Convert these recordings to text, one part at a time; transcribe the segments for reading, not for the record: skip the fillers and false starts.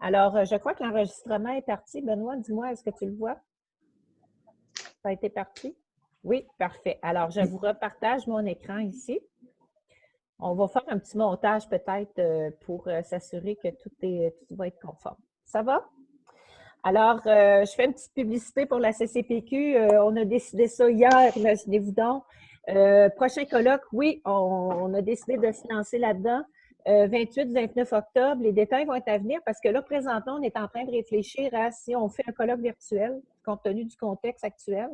Alors, je crois que l'enregistrement est parti. Benoît, dis-moi, est-ce que tu le vois? Ça a été parti? Oui, parfait. Alors, je vous repartage mon écran ici. On va faire un petit montage peut-être pour s'assurer que tout va être conforme. Ça va? Alors, je fais une petite publicité pour la CCPQ. On a décidé ça hier, imaginez-vous donc. Prochain colloque, oui, on a décidé de se lancer là-dedans. 28-29 octobre, les détails vont être à venir parce que là, présentement, on est en train de réfléchir à si on fait un colloque virtuel, compte tenu du contexte actuel.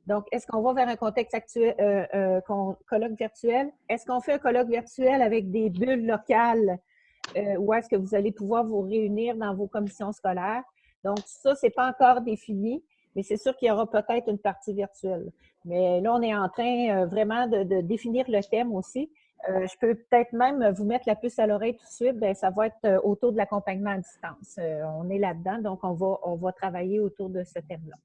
Donc, est-ce qu'on va vers un contexte actuel, colloque virtuel? Est-ce qu'on fait un colloque virtuel avec des bulles locales où est-ce que vous allez pouvoir vous réunir dans vos commissions scolaires? Donc, ça, c'est pas encore défini, mais c'est sûr qu'il y aura peut-être une partie virtuelle. Mais là, on est en train vraiment de définir le thème aussi. Je peux peut-être même vous mettre la puce à l'oreille tout de suite. Bien, ça va être autour de l'accompagnement à distance. On est là-dedans, donc on va travailler autour de ce thème-là.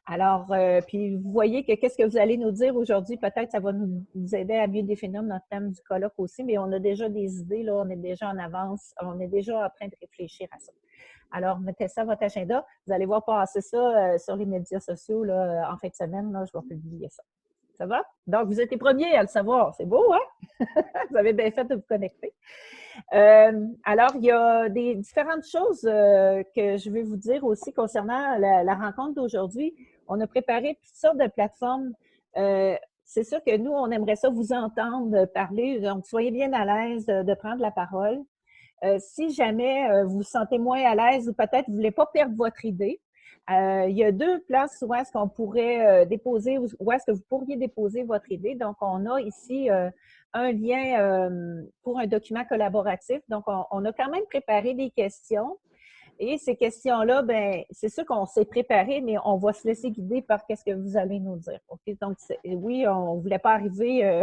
Alors, puis vous voyez que qu'est-ce que vous allez nous dire aujourd'hui, peut-être ça va nous aider à mieux définir notre thème du colloque aussi, mais on a déjà des idées, là, on est déjà en avance, on est déjà en train de réfléchir à ça. Alors, mettez ça à votre agenda. Vous allez voir passer ça sur les médias sociaux là, en fin de semaine. Là, je vais publier ça. Ça va? Donc, vous êtes les premiers à le savoir. C'est beau, hein? Vous avez bien fait de vous connecter. Alors, il y a des différentes choses que je vais vous dire aussi concernant la rencontre d'aujourd'hui. On a préparé toutes sortes de plateformes. C'est sûr que nous, on aimerait ça vous entendre parler. Donc, soyez bien à l'aise de prendre la parole. Si jamais vous vous sentez moins à l'aise ou peut-être vous ne voulez pas perdre votre idée, il y a deux places où est-ce qu'on pourrait déposer, où est-ce que vous pourriez déposer votre idée. Donc, on a ici un lien pour un document collaboratif. Donc, on a quand même préparé des questions. Et ces questions-là, ben, c'est sûr qu'on s'est préparé, mais on va se laisser guider par qu'est-ce que vous allez nous dire. Okay? Donc, oui, on ne voulait pas arriver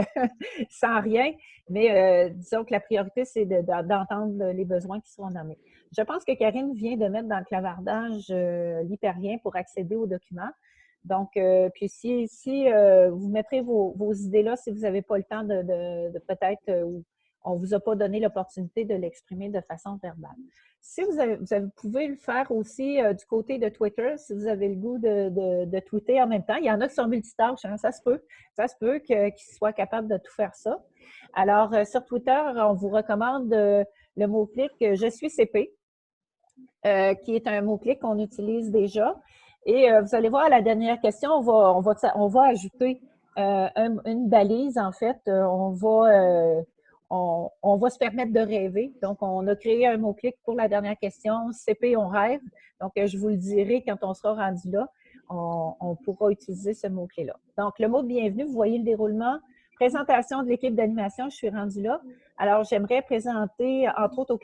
sans rien, mais disons que la priorité, c'est d'entendre les besoins qui seront nommés. Je pense que Karine vient de mettre dans le clavardage l'hyperlien pour accéder aux documents. Donc, puis si vous mettrez vos idées là, si vous n'avez pas le temps de peut-être, on ne vous a pas donné l'opportunité de l'exprimer de façon verbale. Si vous pouvez le faire aussi du côté de Twitter, si vous avez le goût de tweeter en même temps. Il y en a qui sont multitâches, hein, ça se peut. Ça se peut qu'ils soient capables de tout faire ça. Alors, sur Twitter, on vous recommande le mot-clic « Je suis CP », qui est un mot-clic qu'on utilise déjà. Et vous allez voir, à la dernière question, on va ajouter une balise, en fait. On va se permettre de rêver. Donc, on a créé un mot-clic pour la dernière question. CP, on rêve. Donc, je vous le dirai quand on sera rendu là. On pourra utiliser ce mot-clé-là. Donc, le mot de bienvenue, vous voyez le déroulement. Présentation de l'équipe d'animation, je suis rendue là. Alors, j'aimerais présenter, entre autres, au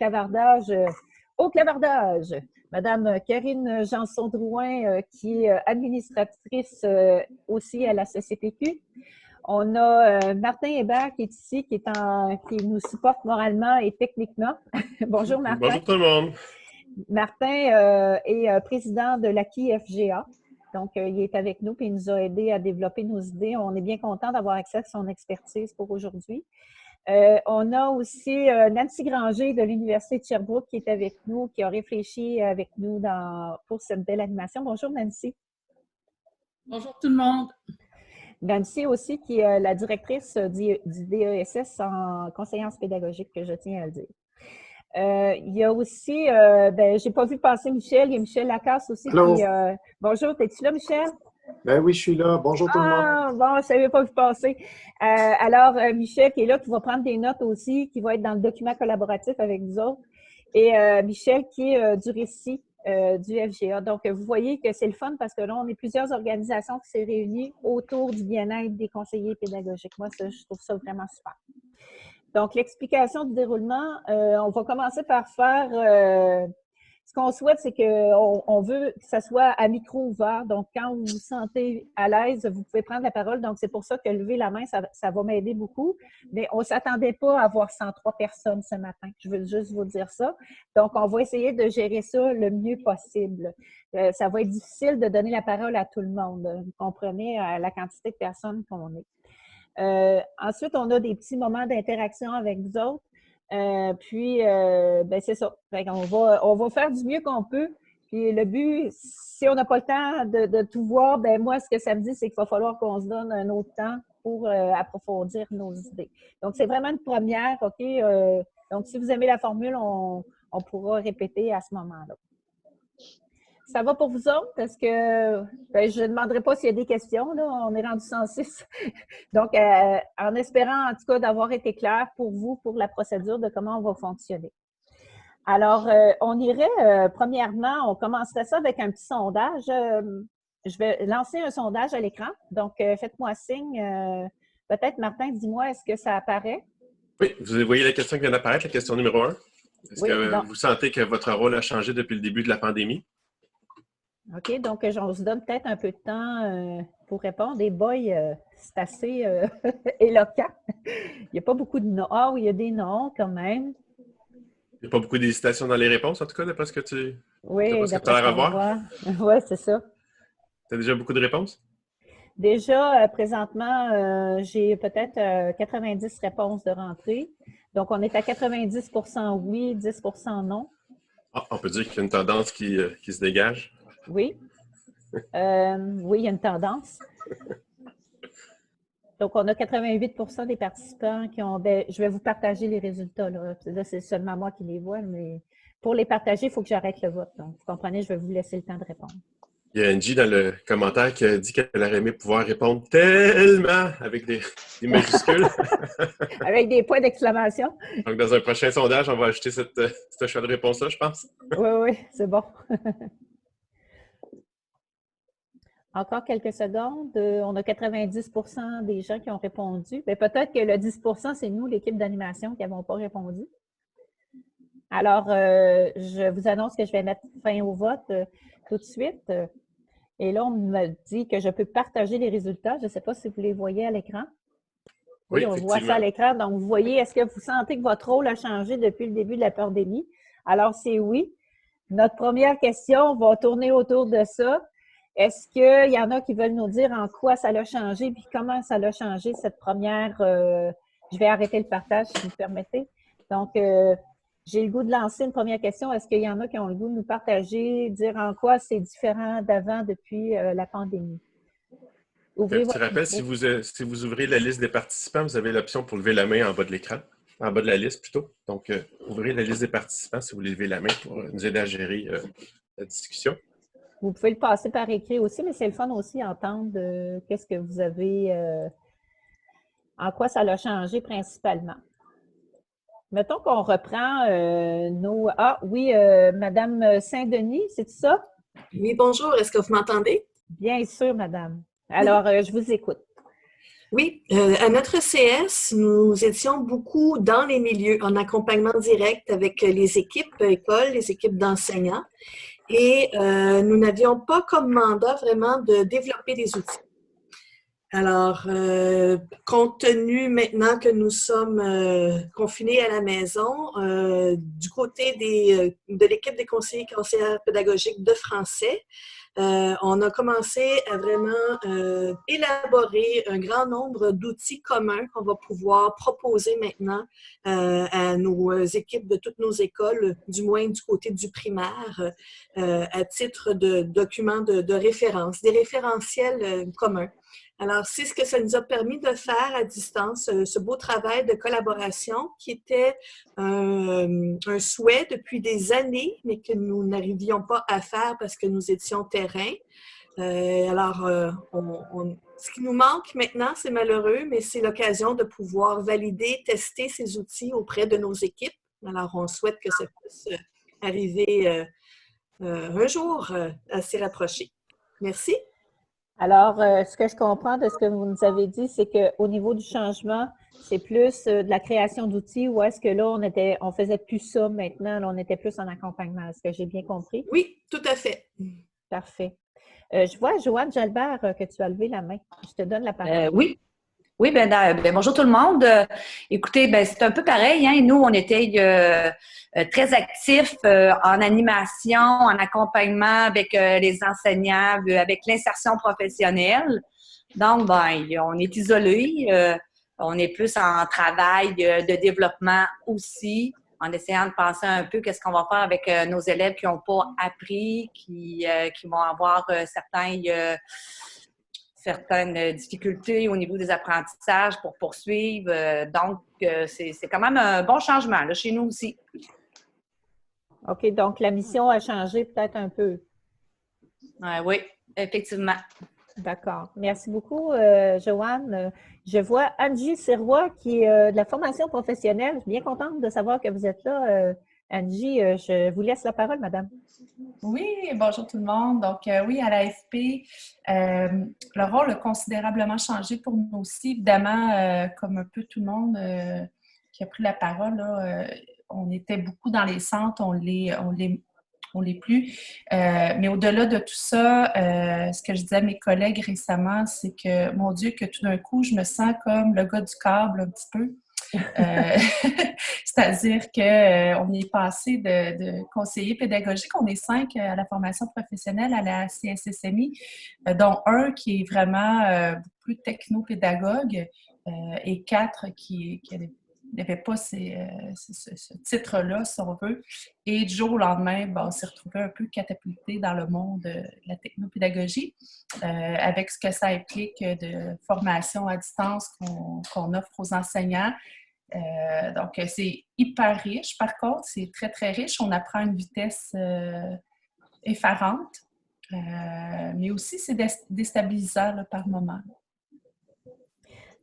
clavardage, Madame Karine Janson-Drouin, qui est administratrice aussi à la CCPQ. On a Martin Hébert qui est ici, qui nous supporte moralement et techniquement. Bonjour Martin. Bonjour tout le monde. Martin est président de l'AQI-FGA. Donc, il est avec nous et il nous a aidé à développer nos idées. On est bien content d'avoir accès à son expertise pour aujourd'hui. On a aussi Nancy Granger de l'Université de Sherbrooke qui est avec nous, qui a réfléchi avec nous pour cette belle animation. Bonjour Nancy. Bonjour tout le monde. Nancy aussi qui est la directrice du DESS en conseillance pédagogique, que je tiens à le dire. Il y a aussi, j'ai pas vu passer Michel, il y a Michel Lacasse aussi. Allô? Bonjour, es-tu là Michel? Ben oui, je suis là. Bonjour tout le monde. Ah, bon, je ne savais pas vu passer. Alors, Michel qui est là, qui va prendre des notes aussi, qui va être dans le document collaboratif avec vous autres. Et Michel qui est du récit du FGA. Donc, vous voyez que c'est le fun parce que là, on est plusieurs organisations qui s'est réunies autour du bien-être des conseillers pédagogiques. Moi, ça, je trouve ça vraiment super. Donc, l'explication du déroulement, on va commencer par faire... ce qu'on souhaite, c'est qu'on veut que ça soit à micro ouvert. Donc, quand vous vous sentez à l'aise, vous pouvez prendre la parole. Donc, c'est pour ça que lever la main, ça va m'aider beaucoup. Mais on ne s'attendait pas à avoir 103 personnes ce matin. Je veux juste vous dire ça. Donc, on va essayer de gérer ça le mieux possible. Ça va être difficile de donner la parole à tout le monde. Vous comprenez la quantité de personnes qu'on est. Ensuite, on a des petits moments d'interaction avec vous autres. Puis, ben c'est ça. Fait qu'on on va faire du mieux qu'on peut. Puis le but, si on n'a pas le temps de tout voir, ben moi, ce que ça me dit, c'est qu'il va falloir qu'on se donne un autre temps pour approfondir nos idées. Donc, c'est vraiment une première, OK? Donc, si vous aimez la formule, on pourra répéter à ce moment-là. Ça va pour vous autres? Parce que ben, je ne demanderai pas s'il y a des questions, là. On est rendu 106. Donc, en espérant, en tout cas, d'avoir été clair pour vous, pour la procédure de comment on va fonctionner. Alors, on irait, premièrement, on commencerait ça avec un petit sondage. Je vais lancer un sondage à l'écran. Donc, faites-moi signe. Peut-être, Martin, dis-moi, est-ce que ça apparaît? Oui, vous voyez la question qui vient d'apparaître, la question numéro 1. Est-ce Oui, que donc, vous sentez que votre rôle a changé depuis le début de la pandémie? OK, donc on se donne peut-être un peu de temps pour répondre. Et boy, c'est assez éloquent. Il n'y a pas beaucoup de noms. Ah oui, il y a des noms quand même. Il n'y a pas beaucoup d'hésitation dans les réponses, en tout cas, d'après ce que tu Oui, as d'après ce l'air à qu'on voir. voit. Oui, c'est ça. Tu as déjà beaucoup de réponses? Déjà, présentement, j'ai peut-être 90 réponses de rentrée. Donc, on est à 90 oui, 10 non. Ah, on peut dire qu'il y a une tendance qui se dégage. Oui. Oui, il y a une tendance. Donc, on a 88 des participants qui ont... Ben, je vais vous partager les résultats. Là, c'est seulement moi qui les vois, mais pour les partager, il faut que j'arrête le vote. Donc, vous comprenez, je vais vous laisser le temps de répondre. Il y a Angie dans le commentaire qui a dit qu'elle aurait aimé pouvoir répondre tellement avec des majuscules. Avec des points d'exclamation. Donc, dans un prochain sondage, on va ajouter ce choix de réponse-là, je pense. Oui, c'est bon. Encore quelques secondes. On a 90 des gens qui ont répondu. Peut-être que le 10 c'est nous, l'équipe d'animation, qui n'avons pas répondu. Alors, je vous annonce que je vais mettre fin au vote tout de suite. Et là, on me dit que je peux partager les résultats. Je ne sais pas si vous les voyez à l'écran. Oui, on voit ça à l'écran. Donc, vous voyez, est-ce que vous sentez que votre rôle a changé depuis le début de la pandémie? Alors, c'est oui. Notre première question va tourner autour de ça. Est-ce qu'il y en a qui veulent nous dire en quoi ça l'a changé puis comment ça l'a changé cette première... je vais arrêter le partage si vous permettez. Donc, j'ai le goût de lancer une première question. Est-ce qu'il y en a qui ont le goût de nous partager, dire en quoi c'est différent d'avant depuis la pandémie? Ouvrez Petit rappel, si vous ouvrez la liste des participants, vous avez l'option pour lever la main en bas de l'écran, en bas de la liste plutôt. Donc, ouvrez la liste des participants si vous voulez lever la main pour nous aider à gérer la discussion. Vous pouvez le passer par écrit aussi, mais c'est le fun aussi d'entendre qu'est-ce que vous avez, en quoi ça l'a changé principalement. Mettons qu'on reprend nos... Ah oui, Madame Saint-Denis, c'est ça? Oui, bonjour. Est-ce que vous m'entendez? Bien sûr, Madame. Alors, je vous écoute. Oui, à notre CS, nous étions beaucoup dans les milieux, en accompagnement direct avec les équipes écoles, les équipes d'enseignants. Et nous n'avions pas comme mandat vraiment de développer des outils. Alors, compte tenu maintenant que nous sommes confinés à la maison, du côté de l'équipe des conseillères pédagogiques de français, on a commencé à vraiment élaborer un grand nombre d'outils communs qu'on va pouvoir proposer maintenant à nos équipes de toutes nos écoles, du moins du côté du primaire, à titre de documents de référence, des référentiels communs. Alors, c'est ce que ça nous a permis de faire à distance, ce beau travail de collaboration qui était un souhait depuis des années, mais que nous n'arrivions pas à faire parce que nous étions terrain. Ce qui nous manque maintenant, c'est malheureux, mais c'est l'occasion de pouvoir valider, tester ces outils auprès de nos équipes. Alors, on souhaite que ça puisse arriver un jour assez rapproché. Merci. Alors, ce que je comprends de ce que vous nous avez dit, c'est qu'au niveau du changement, c'est plus de la création d'outils ou est-ce que là, on faisait plus ça maintenant, là, on était plus en accompagnement. Est-ce que j'ai bien compris? Oui, tout à fait. Parfait. Je vois, Joanne Jalbert, que tu as levé la main. Je te donne la parole. Oui. Oui, bonjour tout le monde. Écoutez, c'est un peu pareil. Hein? Nous, on était très actifs en animation, en accompagnement avec les enseignants, avec l'insertion professionnelle. Donc, on est isolés. On est plus en travail de développement aussi, en essayant de penser un peu qu'est-ce qu'on va faire avec nos élèves qui n'ont pas appris, qui vont avoir certaines difficultés au niveau des apprentissages pour poursuivre. Donc, c'est quand même un bon changement là, chez nous aussi. OK, donc la mission a changé peut-être un peu. Oui, effectivement. D'accord. Merci beaucoup, Joanne. Je vois Angie Sirois qui est de la formation professionnelle. Je suis bien contente de savoir que vous êtes là. Angie, je vous laisse la parole, madame. Oui, bonjour tout le monde. Donc, oui, à l'AFP, le rôle a considérablement changé pour nous aussi. Évidemment, comme un peu tout le monde qui a pris la parole, là, on était beaucoup dans les centres, on l'est plus. Mais au-delà de tout ça, ce que je disais à mes collègues récemment, c'est que, mon Dieu, que tout d'un coup, je me sens comme le gars du câble un petit peu. C'est-à-dire qu'on est passé de conseillers pédagogiques, on est 5 à la formation professionnelle à la CSSMI, dont un qui est vraiment beaucoup plus techno-pédagogue et 4 qui n'avaient pas ce titre-là, si on veut. Et du jour au lendemain, on s'est retrouvé un peu catapulté dans le monde de la technopédagogie, avec ce que ça implique de formation à distance qu'on offre aux enseignants. Donc, c'est hyper riche. Par contre, c'est très, très riche. On apprend à une vitesse effarante, mais aussi c'est déstabilisant là, par moment.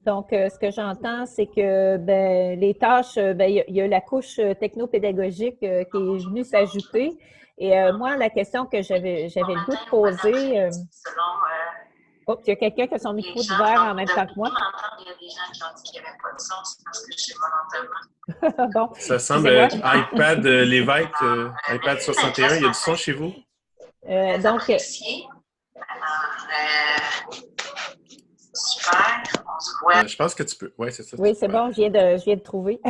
Donc, ce que j'entends, c'est que les tâches, il y a la couche technopédagogique qui est venue s'ajouter. Et moi, la question que j'avais le goût de poser, oh, il y a quelqu'un qui a son micro ouvert en même temps que moi. Il y a des gens qui ont dit qu'il n'y avait pas de son, c'est parce que je suis volontairement. Bon, Ça semble iPad Lévesque, iPad 61. Il y a du son chez vous? Donc, super, on se voit. Je pense que tu peux. Oui, c'est ça. oui, c'est bon, je viens de trouver.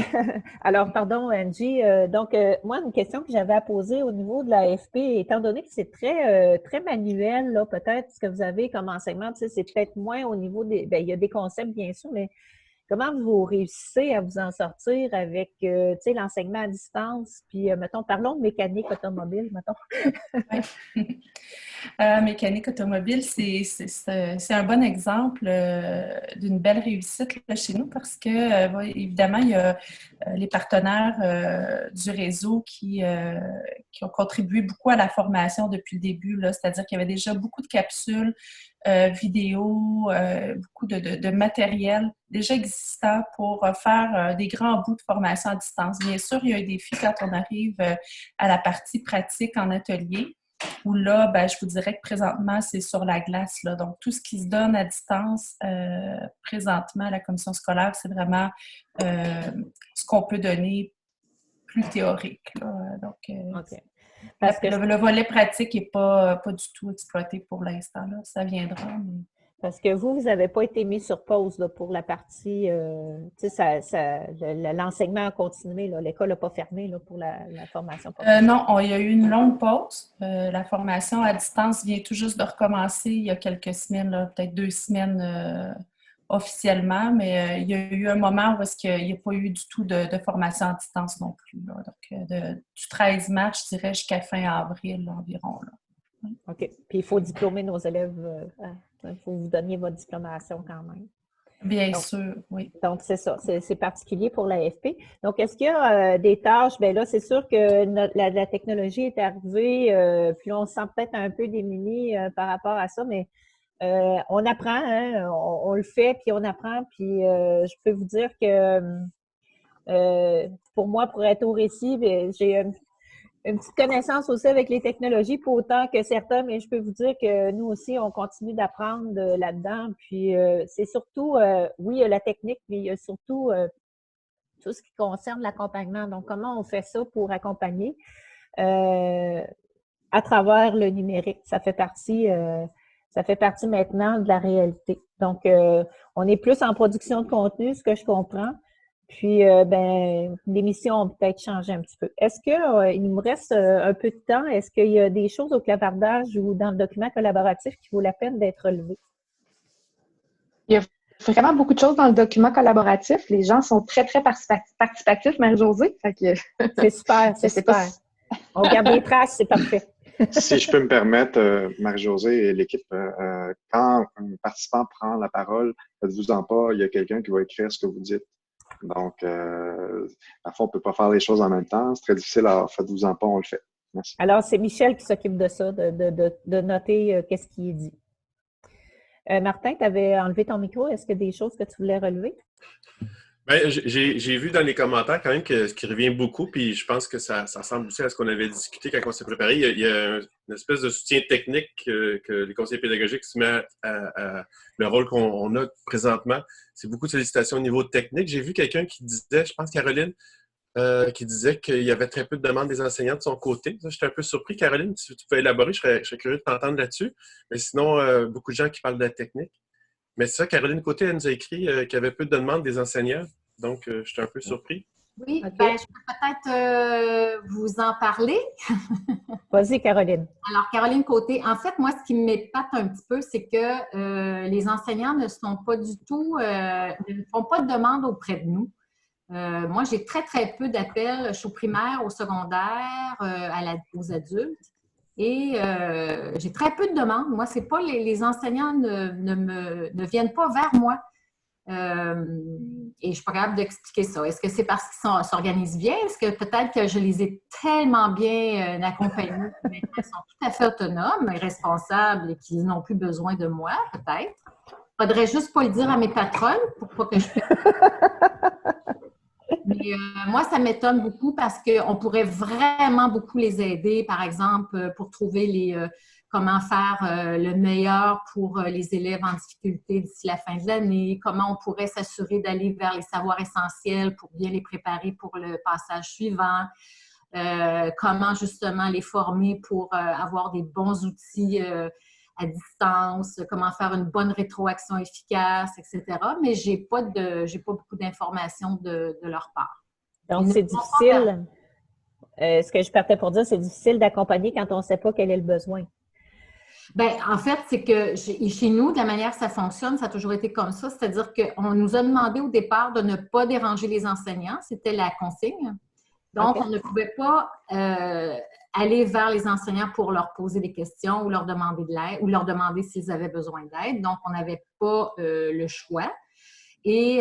Alors, pardon, Angie. Donc, moi, une question que j'avais à poser au niveau de la FP, étant donné que c'est très manuel, là, peut-être ce que vous avez comme enseignement, tu sais, c'est peut-être moins au niveau des. Bien, il y a des concepts, bien sûr, mais comment vous réussissez à vous en sortir avec, tu sais, l'enseignement à distance? Puis, mettons, parlons de mécanique automobile, mettons. Mécanique automobile, c'est un bon exemple d'une belle réussite là, chez nous parce que, évidemment, il y a les partenaires du réseau qui ont contribué beaucoup à la formation depuis le début, c'est-à-dire qu'il y avait déjà beaucoup de capsules vidéo, beaucoup de matériel déjà existant pour faire des grands bouts de formation à distance. Bien sûr, il y a un défi quand on arrive à la partie pratique en atelier, où là, je vous dirais que présentement, c'est sur la glace. Là. Donc, tout ce qui se donne à distance présentement à la commission scolaire, c'est vraiment ce qu'on peut donner plus théorique. Là. Donc, OK. Parce que le volet pratique n'est pas du tout exploité pour l'instant. Là. Ça viendra. Mais... Parce que vous n'avez pas été mis sur pause là, pour la partie, tu sais, l'enseignement a continué, l'école n'a pas fermé là, pour la formation professionnelle. Non, il y a eu une longue pause. La formation à distance vient tout juste de recommencer il y a quelques semaines, peut-être 2 semaines officiellement, mais il y a eu un moment où il n'y a pas eu du tout de formation à distance non plus. Là. Donc, du 13 mars, je dirais, jusqu'à fin avril environ. Là. OK. Puis il faut diplômer nos élèves. Il faut vous donner votre diplomation quand même. Bien sûr, oui. Donc, c'est ça. C'est particulier pour l'AFP. Donc, est-ce qu'il y a des tâches? Bien là, c'est sûr que la technologie est arrivée, puis on se sent peut-être un peu démunis par rapport à ça, mais on apprend, hein, on le fait, puis on apprend. Puis je peux vous dire que pour moi, pour être au récit, j'ai une petite connaissance aussi avec les technologies, pas autant que certains, mais je peux vous dire que nous aussi, on continue d'apprendre là-dedans. Puis, c'est surtout, oui, il y a la technique, mais il y a surtout tout ce qui concerne l'accompagnement. Donc, comment on fait ça pour accompagner à travers le numérique? Ça fait partie maintenant de la réalité. Donc, on est plus en production de contenu, ce que je comprends. Puis, les missions ont peut-être changé un petit peu. Est-ce qu'il nous reste un peu de temps? Est-ce qu'il y a des choses au clavardage ou dans le document collaboratif qui vaut la peine d'être relevées? Il y a vraiment beaucoup de choses dans le document collaboratif. Les gens sont très, très participatifs, Marie-Josée. Fait que, C'est super, c'est je sais pas super. On garde des traces, c'est parfait. Si je peux me permettre, Marie-Josée et l'équipe, quand un participant prend la parole, faites-vous-en pas, il y a quelqu'un qui va écrire ce que vous dites. Donc, parfois, on ne peut pas faire les choses en même temps. C'est très difficile, alors faites-vous-en pas, on le fait. Merci. Alors, c'est Michel qui s'occupe de ça, de noter qu'est-ce qui est dit. Martin, tu avais enlevé ton micro. Est-ce qu'il y a des choses que tu voulais relever? Ben, j'ai vu dans les commentaires quand même que ce qui revient beaucoup, puis je pense que ça ressemble aussi à ce qu'on avait discuté quand on s'est préparé. Il y a une espèce de soutien technique que les conseillers pédagogiques se mettent à le rôle qu'on a présentement. C'est beaucoup de sollicitations au niveau technique. J'ai vu quelqu'un qui disait, je pense Caroline, qui disait qu'il y avait très peu de demandes des enseignants de son côté. J'étais un peu surpris. Caroline, si tu peux élaborer, je serais curieux de t'entendre là-dessus. Mais sinon, beaucoup de gens qui parlent de la technique. Mais c'est ça, Caroline Côté, elle nous a écrit qu'il y avait peu de demandes des enseignants. Donc, j'étais un peu surpris. Oui, OK. ben, je peux peut-être vous en parler. Vas-y, Caroline. Alors, Caroline Côté, en fait, moi, ce qui m'épate un petit peu, c'est que les enseignants ne sont pas du tout, ne font pas de demande auprès de nous. Moi, j'ai très, très peu d'appels. Je suis au primaire, au secondaire, aux adultes. Et j'ai très peu de demandes. Moi, c'est pas les enseignants ne viennent pas vers moi. Et je suis pas capable d'expliquer ça. Est-ce que c'est parce qu'ils s'organisent bien? Est-ce que peut-être que je les ai tellement bien accompagnés que maintenant ils sont tout à fait autonomes et responsables et qu'ils n'ont plus besoin de moi, peut-être? Il faudrait juste pas le dire à mes patronnes pour pas que je Mais moi, ça m'étonne beaucoup parce qu'on pourrait vraiment beaucoup les aider, par exemple, pour trouver comment faire le meilleur pour les élèves en difficulté d'ici la fin de l'année, comment on pourrait s'assurer d'aller vers les savoirs essentiels pour bien les préparer pour le passage suivant, comment justement les former pour avoir des bons outils à distance, comment faire une bonne rétroaction efficace, etc. Mais je n'ai pas beaucoup d'informations de leur part. Donc, c'est difficile. Ce que je partais pour dire, c'est difficile d'accompagner quand on ne sait pas quel est le besoin. Bien, en fait, c'est que chez nous, de la manière que ça fonctionne, ça a toujours été comme ça. C'est-à-dire qu'on nous a demandé au départ de ne pas déranger les enseignants. C'était la consigne. Donc, on ne pouvait pas aller vers les enseignants pour leur poser des questions ou leur demander de l'aide ou leur demander s'ils avaient besoin d'aide. Donc, on n'avait pas le choix. Et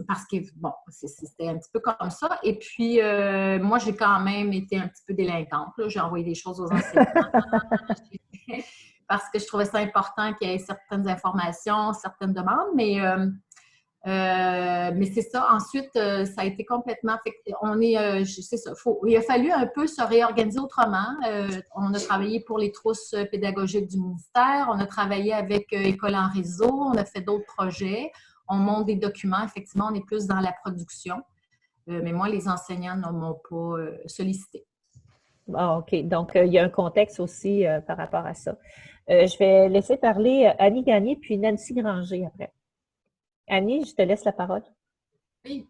parce que, bon, c'était un petit peu comme ça. Et puis, moi, j'ai quand même été un petit peu délinquante. J'ai envoyé des choses aux enseignants parce que je trouvais ça important qu'il y ait certaines informations, certaines demandes. Mais c'est ça. Ensuite, ça a été complètement... c'est ça. Il a fallu un peu se réorganiser autrement. On a travaillé pour les trousses pédagogiques du ministère. On a travaillé avec École en réseau. On a fait d'autres projets. On monte des documents. Effectivement, on est plus dans la production. Mais moi, les enseignants ne m'ont pas sollicité. Ah, OK. Donc, il y a un contexte aussi par rapport à ça. Je vais laisser parler Annie Gagné puis Nancy Granger après. Annie, je te laisse la parole. Oui,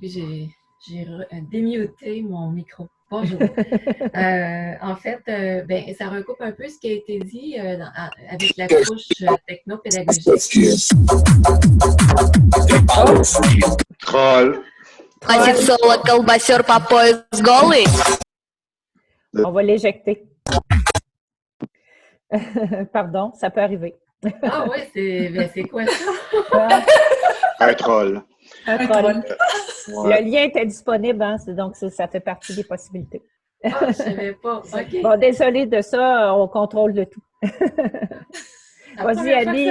j'ai démuté mon micro. Bonjour. En fait, ça recoupe un peu ce qui a été dit avec la couche technopédagogique. Troll. On va l'éjecter. Pardon, ça peut arriver. Ah oui, c'est quoi ça? Un troll. Un troll. Le lien était disponible, hein, donc ça fait partie des possibilités. Ah, je ne savais pas. OK. Bon, désolé de ça, on contrôle le tout. Vas-y, Annie.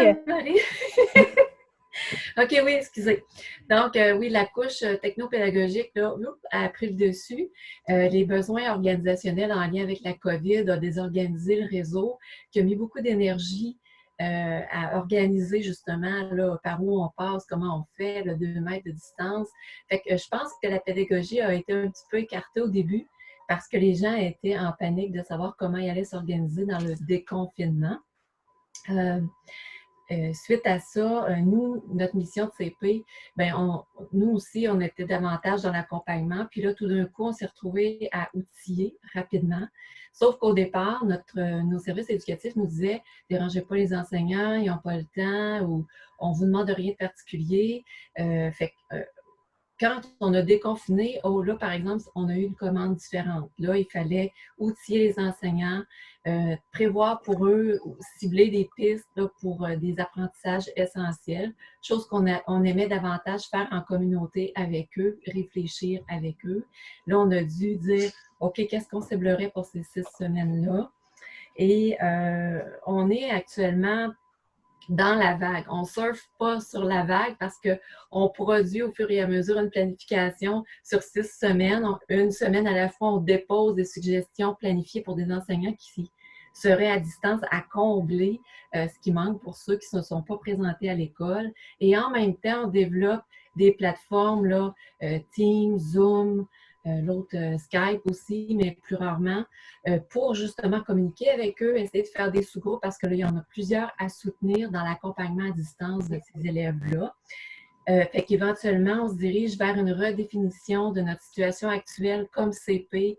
OK, oui, excusez. Donc, oui, la couche technopédagogique là, a pris le dessus. Les besoins organisationnels en lien avec la COVID ont désorganisé le réseau, qui a mis beaucoup d'énergie à organiser justement là, par où on passe, comment on fait, le 2 mètres de distance. Fait que je pense que la pédagogie a été un petit peu écartée au début parce que les gens étaient en panique de savoir comment ils allaient s'organiser dans le déconfinement. suite à ça, nous, notre mission de CP, nous aussi, on était davantage dans l'accompagnement. Puis là, tout d'un coup, on s'est retrouvés à outiller rapidement. Sauf qu'au départ, nos services éducatifs nous disaient « Dérangez pas les enseignants, ils n'ont pas le temps » ou « On vous demande rien de particulier. » Quand on a déconfiné, là, par exemple, on a eu une commande différente. Là, il fallait outiller les enseignants, prévoir pour eux, cibler des pistes là, pour des apprentissages essentiels, chose qu'on aimait davantage faire en communauté avec eux, réfléchir avec eux. Là, on a dû dire, OK, qu'est-ce qu'on ciblerait pour ces 6 semaines-là? Et on est actuellement dans la vague. On ne surfe pas sur la vague parce qu'on produit au fur et à mesure une planification sur 6 semaines. Une semaine à la fois, on dépose des suggestions planifiées pour des enseignants qui seraient à distance à combler ce qui manque pour ceux qui ne se sont pas présentés à l'école. Et en même temps, on développe des plateformes, là, Teams, Zoom, l'autre Skype aussi, mais plus rarement, pour justement communiquer avec eux, essayer de faire des sous-groupes parce que là, il y en a plusieurs à soutenir dans l'accompagnement à distance de ces élèves-là. Fait qu'éventuellement, on se dirige vers une redéfinition de notre situation actuelle comme CP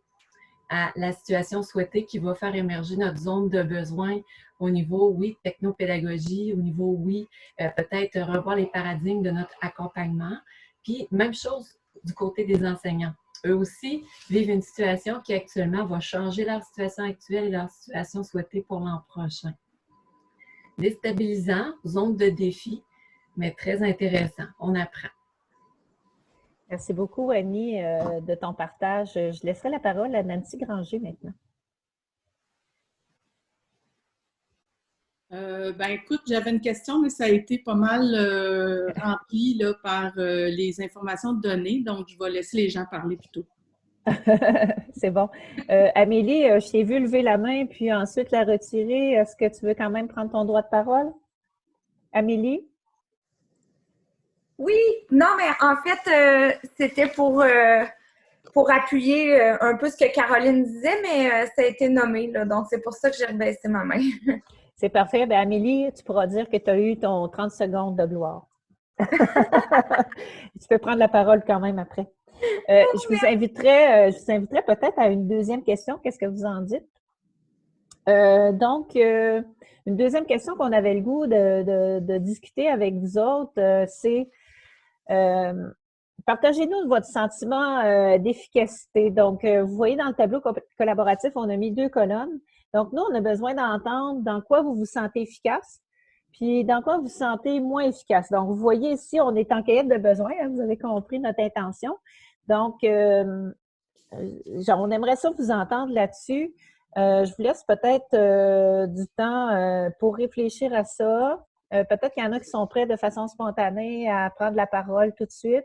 à la situation souhaitée qui va faire émerger notre zone de besoin au niveau, oui, technopédagogie, au niveau, oui, peut-être revoir les paradigmes de notre accompagnement. Puis, même chose du côté des enseignants. Eux aussi vivent une situation qui actuellement va changer leur situation actuelle et leur situation souhaitée pour l'an prochain. Déstabilisant, zone de défi, mais très intéressant. On apprend. Merci beaucoup, Annie, de ton partage. Je laisserai la parole à Nancy Granger maintenant. Écoute, j'avais une question, mais ça a été pas mal rempli là, par les informations données, donc je vais laisser les gens parler plutôt. C'est bon. Amélie, je t'ai vu lever la main, puis ensuite la retirer. Est-ce que tu veux quand même prendre ton droit de parole? Amélie? Oui, non, mais en fait, c'était pour appuyer un peu ce que Caroline disait, mais ça a été nommé, là, donc c'est pour ça que j'ai rebaissé ma main. C'est parfait. Bien, Amélie, tu pourras dire que tu as eu ton 30 secondes de gloire. Tu peux prendre la parole quand même après. Je vous inviterai peut-être à une deuxième question. Qu'est-ce que vous en dites? Une deuxième question qu'on avait le goût de discuter avec vous autres, c'est partagez-nous votre sentiment d'efficacité. Donc, vous voyez dans le tableau collaboratif, on a mis 2 colonnes. Donc, nous, on a besoin d'entendre dans quoi vous vous sentez efficace, puis dans quoi vous vous sentez moins efficace. Donc, vous voyez ici, on est en cahier de besoin, hein, vous avez compris notre intention. Donc, on aimerait ça vous entendre là-dessus. Je vous laisse peut-être du temps pour réfléchir à ça. Peut-être qu'il y en a qui sont prêts de façon spontanée à prendre la parole tout de suite.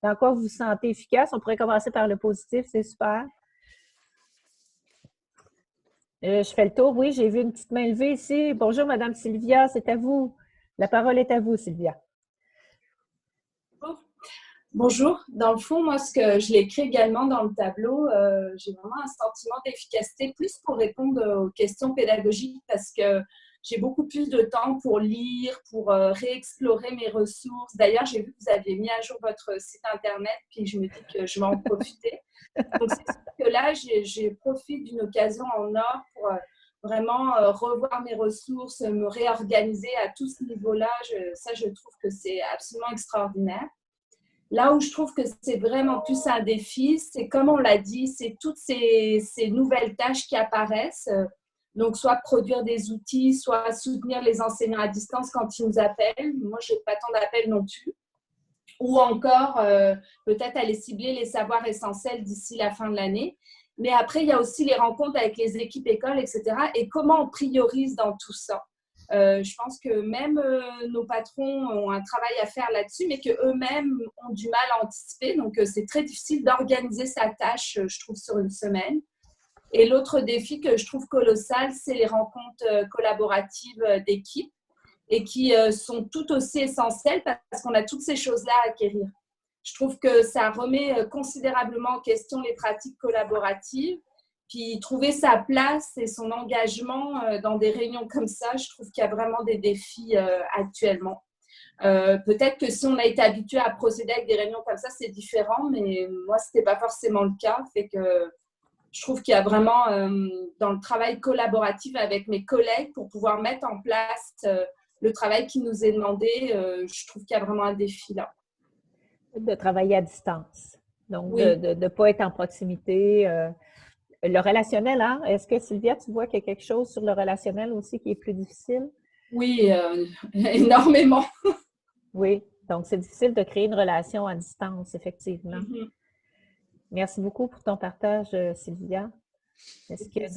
Dans quoi vous vous sentez efficace? On pourrait commencer par le positif, c'est super. Je fais le tour. Oui, j'ai vu une petite main levée ici. Bonjour, Madame Sylvia, c'est à vous. La parole est à vous, Sylvia. Bonjour. Dans le fond, moi, ce que je l'ai écrit également dans le tableau, j'ai vraiment un sentiment d'efficacité, plus pour répondre aux questions pédagogiques, parce que j'ai beaucoup plus de temps pour lire, pour réexplorer mes ressources. D'ailleurs, j'ai vu que vous aviez mis à jour votre site Internet, puis je me dis que je vais en profiter. Donc, c'est sûr que là, j'ai profité d'une occasion en or pour vraiment revoir mes ressources, me réorganiser à tout ce niveau-là. Ça, je trouve que c'est absolument extraordinaire. Là où je trouve que c'est vraiment plus un défi, c'est comme on l'a dit, c'est toutes ces nouvelles tâches qui apparaissent. Donc, soit produire des outils, soit soutenir les enseignants à distance quand ils nous appellent. Moi, je n'ai pas tant d'appels non plus. Ou encore, peut-être aller cibler les savoirs essentiels d'ici la fin de l'année. Mais après, il y a aussi les rencontres avec les équipes écoles, etc. Et comment on priorise dans tout ça. Je pense que même nos patrons ont un travail à faire là-dessus, mais qu'eux-mêmes ont du mal à anticiper. Donc, c'est très difficile d'organiser sa tâche, je trouve, sur une semaine. Et l'autre défi que je trouve colossal, c'est les rencontres collaboratives d'équipe et qui sont tout aussi essentielles parce qu'on a toutes ces choses-là à acquérir. Je trouve que ça remet considérablement en question les pratiques collaboratives. Puis trouver sa place et son engagement dans des réunions comme ça, je trouve qu'il y a vraiment des défis actuellement. Peut-être que si on a été habitué à procéder avec des réunions comme ça, c'est différent, mais moi, ce n'était pas forcément le cas. Fait que je trouve qu'il y a vraiment, dans le travail collaboratif avec mes collègues, pour pouvoir mettre en place le travail qui nous est demandé, je trouve qu'il y a vraiment un défi là. De travailler à distance. Donc, Oui. de ne pas être en proximité. Le relationnel, hein? Est-ce que Sylvia, tu vois qu'il y a quelque chose sur le relationnel aussi qui est plus difficile? Oui, énormément. Oui, donc c'est difficile de créer une relation à distance, effectivement. Mm-hmm. Merci beaucoup pour ton partage, Sylvia. Est-ce qu'il y a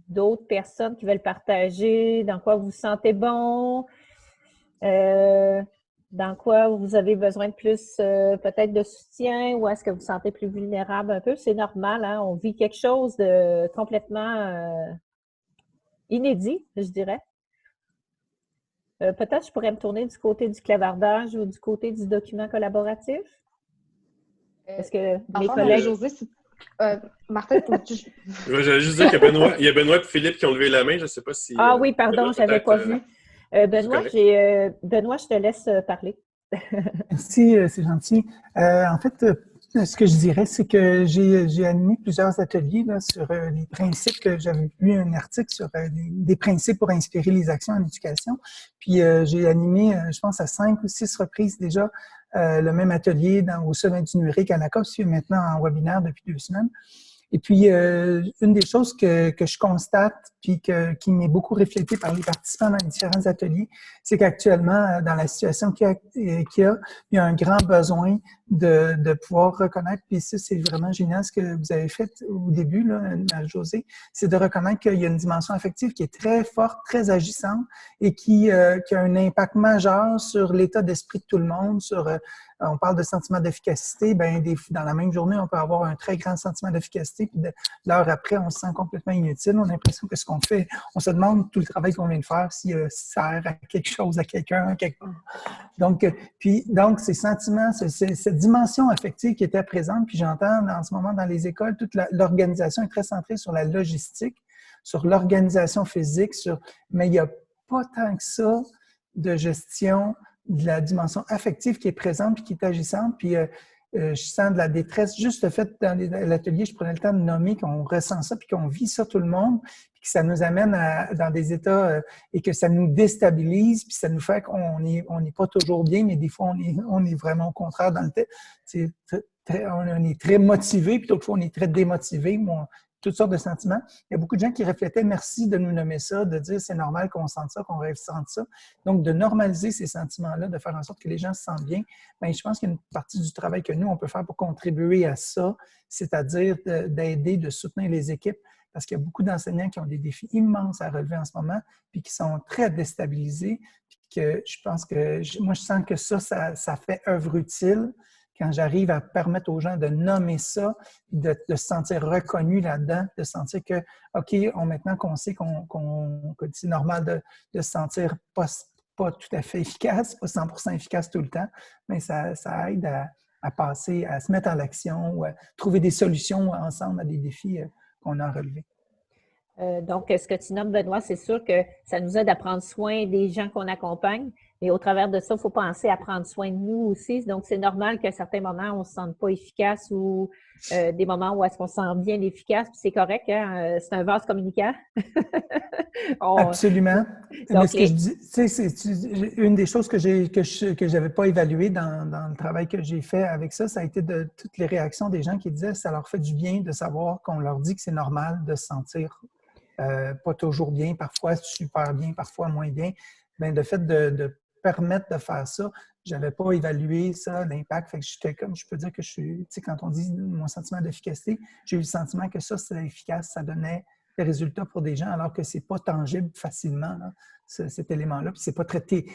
d'autres personnes qui veulent partager dans quoi vous vous sentez bon? Dans quoi vous avez besoin de plus peut-être de soutien ou est-ce que vous vous sentez plus vulnérable un peu? C'est normal, hein? On vit quelque chose de complètement inédit, je dirais. Peut-être je pourrais me tourner du côté du clavardage ou du côté du document collaboratif. Est-ce que mes collègues... José, Martin, j'allais juste dire qu'il y a Benoît et Philippe qui ont levé la main. Je ne sais pas si... Ah oui, pardon, je n'avais pas vu. Benoît, je te laisse parler. Merci, c'est gentil. En fait, ce que je dirais, c'est que j'ai animé plusieurs ateliers là, sur les principes, que j'avais lu un article sur des principes pour inspirer les actions en éducation. Puis j'ai animé, je pense, à 5 ou 6 reprises déjà le même atelier au Sommet du numérique à la COP, qui est maintenant en webinaire depuis 2 semaines. Et puis, une des choses que je constate, puis qui m'est beaucoup reflétée par les participants dans les différents ateliers, c'est qu'actuellement, dans la situation qu'il y a un grand besoin de pouvoir reconnaître, puis ça, c'est vraiment génial ce que vous avez fait au début, là, Marie-Josée, c'est de reconnaître qu'il y a une dimension affective qui est très forte, très agissante et qui a un impact majeur sur l'état d'esprit de tout le monde, on parle de sentiment d'efficacité, dans la même journée, on peut avoir un très grand sentiment d'efficacité, puis l'heure après, on se sent complètement inutile. On a l'impression que ce qu'on fait, on se demande tout le travail qu'on vient de faire si ça sert à quelque chose, à quelqu'un, quelque part. Donc, ces sentiments, cette dimension affective qui était présente, puis j'entends en ce moment dans les écoles, toute l'organisation est très centrée sur la logistique, sur l'organisation physique, mais il n'y a pas tant que ça de gestion de la dimension affective qui est présente et qui est agissante. Puis je sens de la détresse. Juste le fait, dans l'atelier, je prenais le temps de nommer qu'on ressent ça puis qu'on vit ça tout le monde, puis que ça nous amène dans des états et que ça nous déstabilise, puis ça nous fait qu'on n'est pas toujours bien, mais des fois, on est vraiment au contraire dans le tête. On est très motivé, puis d'autres fois, on est très démotivé. Toutes sortes de sentiments. Il y a beaucoup de gens qui reflétaient « merci de nous nommer ça », de dire « c'est normal qu'on sente ça, qu'on ressente ça ». Donc, de normaliser ces sentiments-là, de faire en sorte que les gens se sentent bien, je pense qu'il y a une partie du travail que nous, on peut faire pour contribuer à ça, c'est-à-dire d'aider, de soutenir les équipes, parce qu'il y a beaucoup d'enseignants qui ont des défis immenses à relever en ce moment, puis qui sont très déstabilisés, puis que je pense que, moi, je sens que ça fait œuvre utile, quand j'arrive à permettre aux gens de nommer ça, de se sentir reconnu là-dedans, de sentir que, OK, maintenant qu'on sait que c'est normal de se sentir pas tout à fait efficace, pas 100% efficace tout le temps, mais ça aide à passer, à se mettre en action ou à trouver des solutions ensemble à des défis qu'on a relevés. Donc, ce que tu nommes, Benoît, c'est sûr que ça nous aide à prendre soin des gens qu'on accompagne. Et au travers de ça, il faut penser à prendre soin de nous aussi. Donc, c'est normal qu'à certains moments, on ne se sente pas efficace ou des moments où est-ce qu'on se sent bien efficace. Puis c'est correct, hein? C'est un vase communicant. Absolument. Donc, mais ce que je dis, c'est une des choses que j'avais pas évaluées dans le travail que j'ai fait avec ça, ça a été de toutes les réactions des gens qui disaient que ça leur fait du bien de savoir qu'on leur dit que c'est normal de se sentir pas toujours bien, parfois super bien, parfois moins bien. Le fait de permettre de faire ça, je n'avais pas évalué ça, l'impact. Fait que j'étais comme, je peux dire que je suis, quand on dit mon sentiment d'efficacité, j'ai eu le sentiment que ça, c'était efficace, ça donnait des résultats pour des gens, alors que c'est pas tangible facilement, là, cet élément-là. Puis c'est pas traité.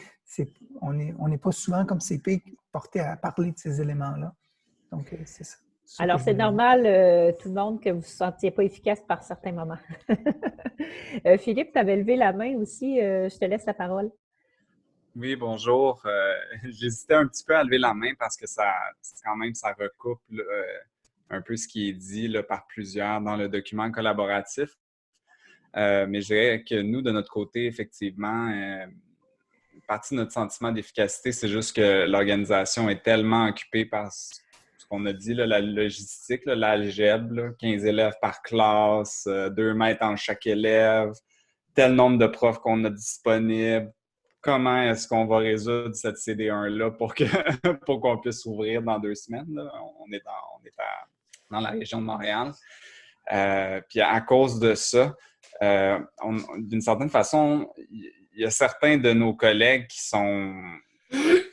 On n'est pas souvent comme CP porté à parler de ces éléments-là. Donc, c'est ça. Alors, c'est normal, tout le monde, que vous ne vous sentiez pas efficace par certains moments. Philippe, tu avais levé la main aussi. Je te laisse la parole. Oui, bonjour. J'hésitais un petit peu à lever la main parce que ça recoupe un peu ce qui est dit là, par plusieurs dans le document collaboratif. Mais je dirais que nous, de notre côté, effectivement, une partie de notre sentiment d'efficacité, c'est juste que l'organisation est tellement occupée par ce qu'on a dit, là, la logistique, là, l'algèbre, 15 élèves par classe, 2 mètres entre chaque élève, tel nombre de profs qu'on a disponibles. Comment est-ce qu'on va résoudre cette CD1-là pour qu'on puisse ouvrir dans 2 semaines? Là? On est dans la région de Montréal. Puis à cause de ça, d'une certaine façon, il y a certains de nos collègues qui sont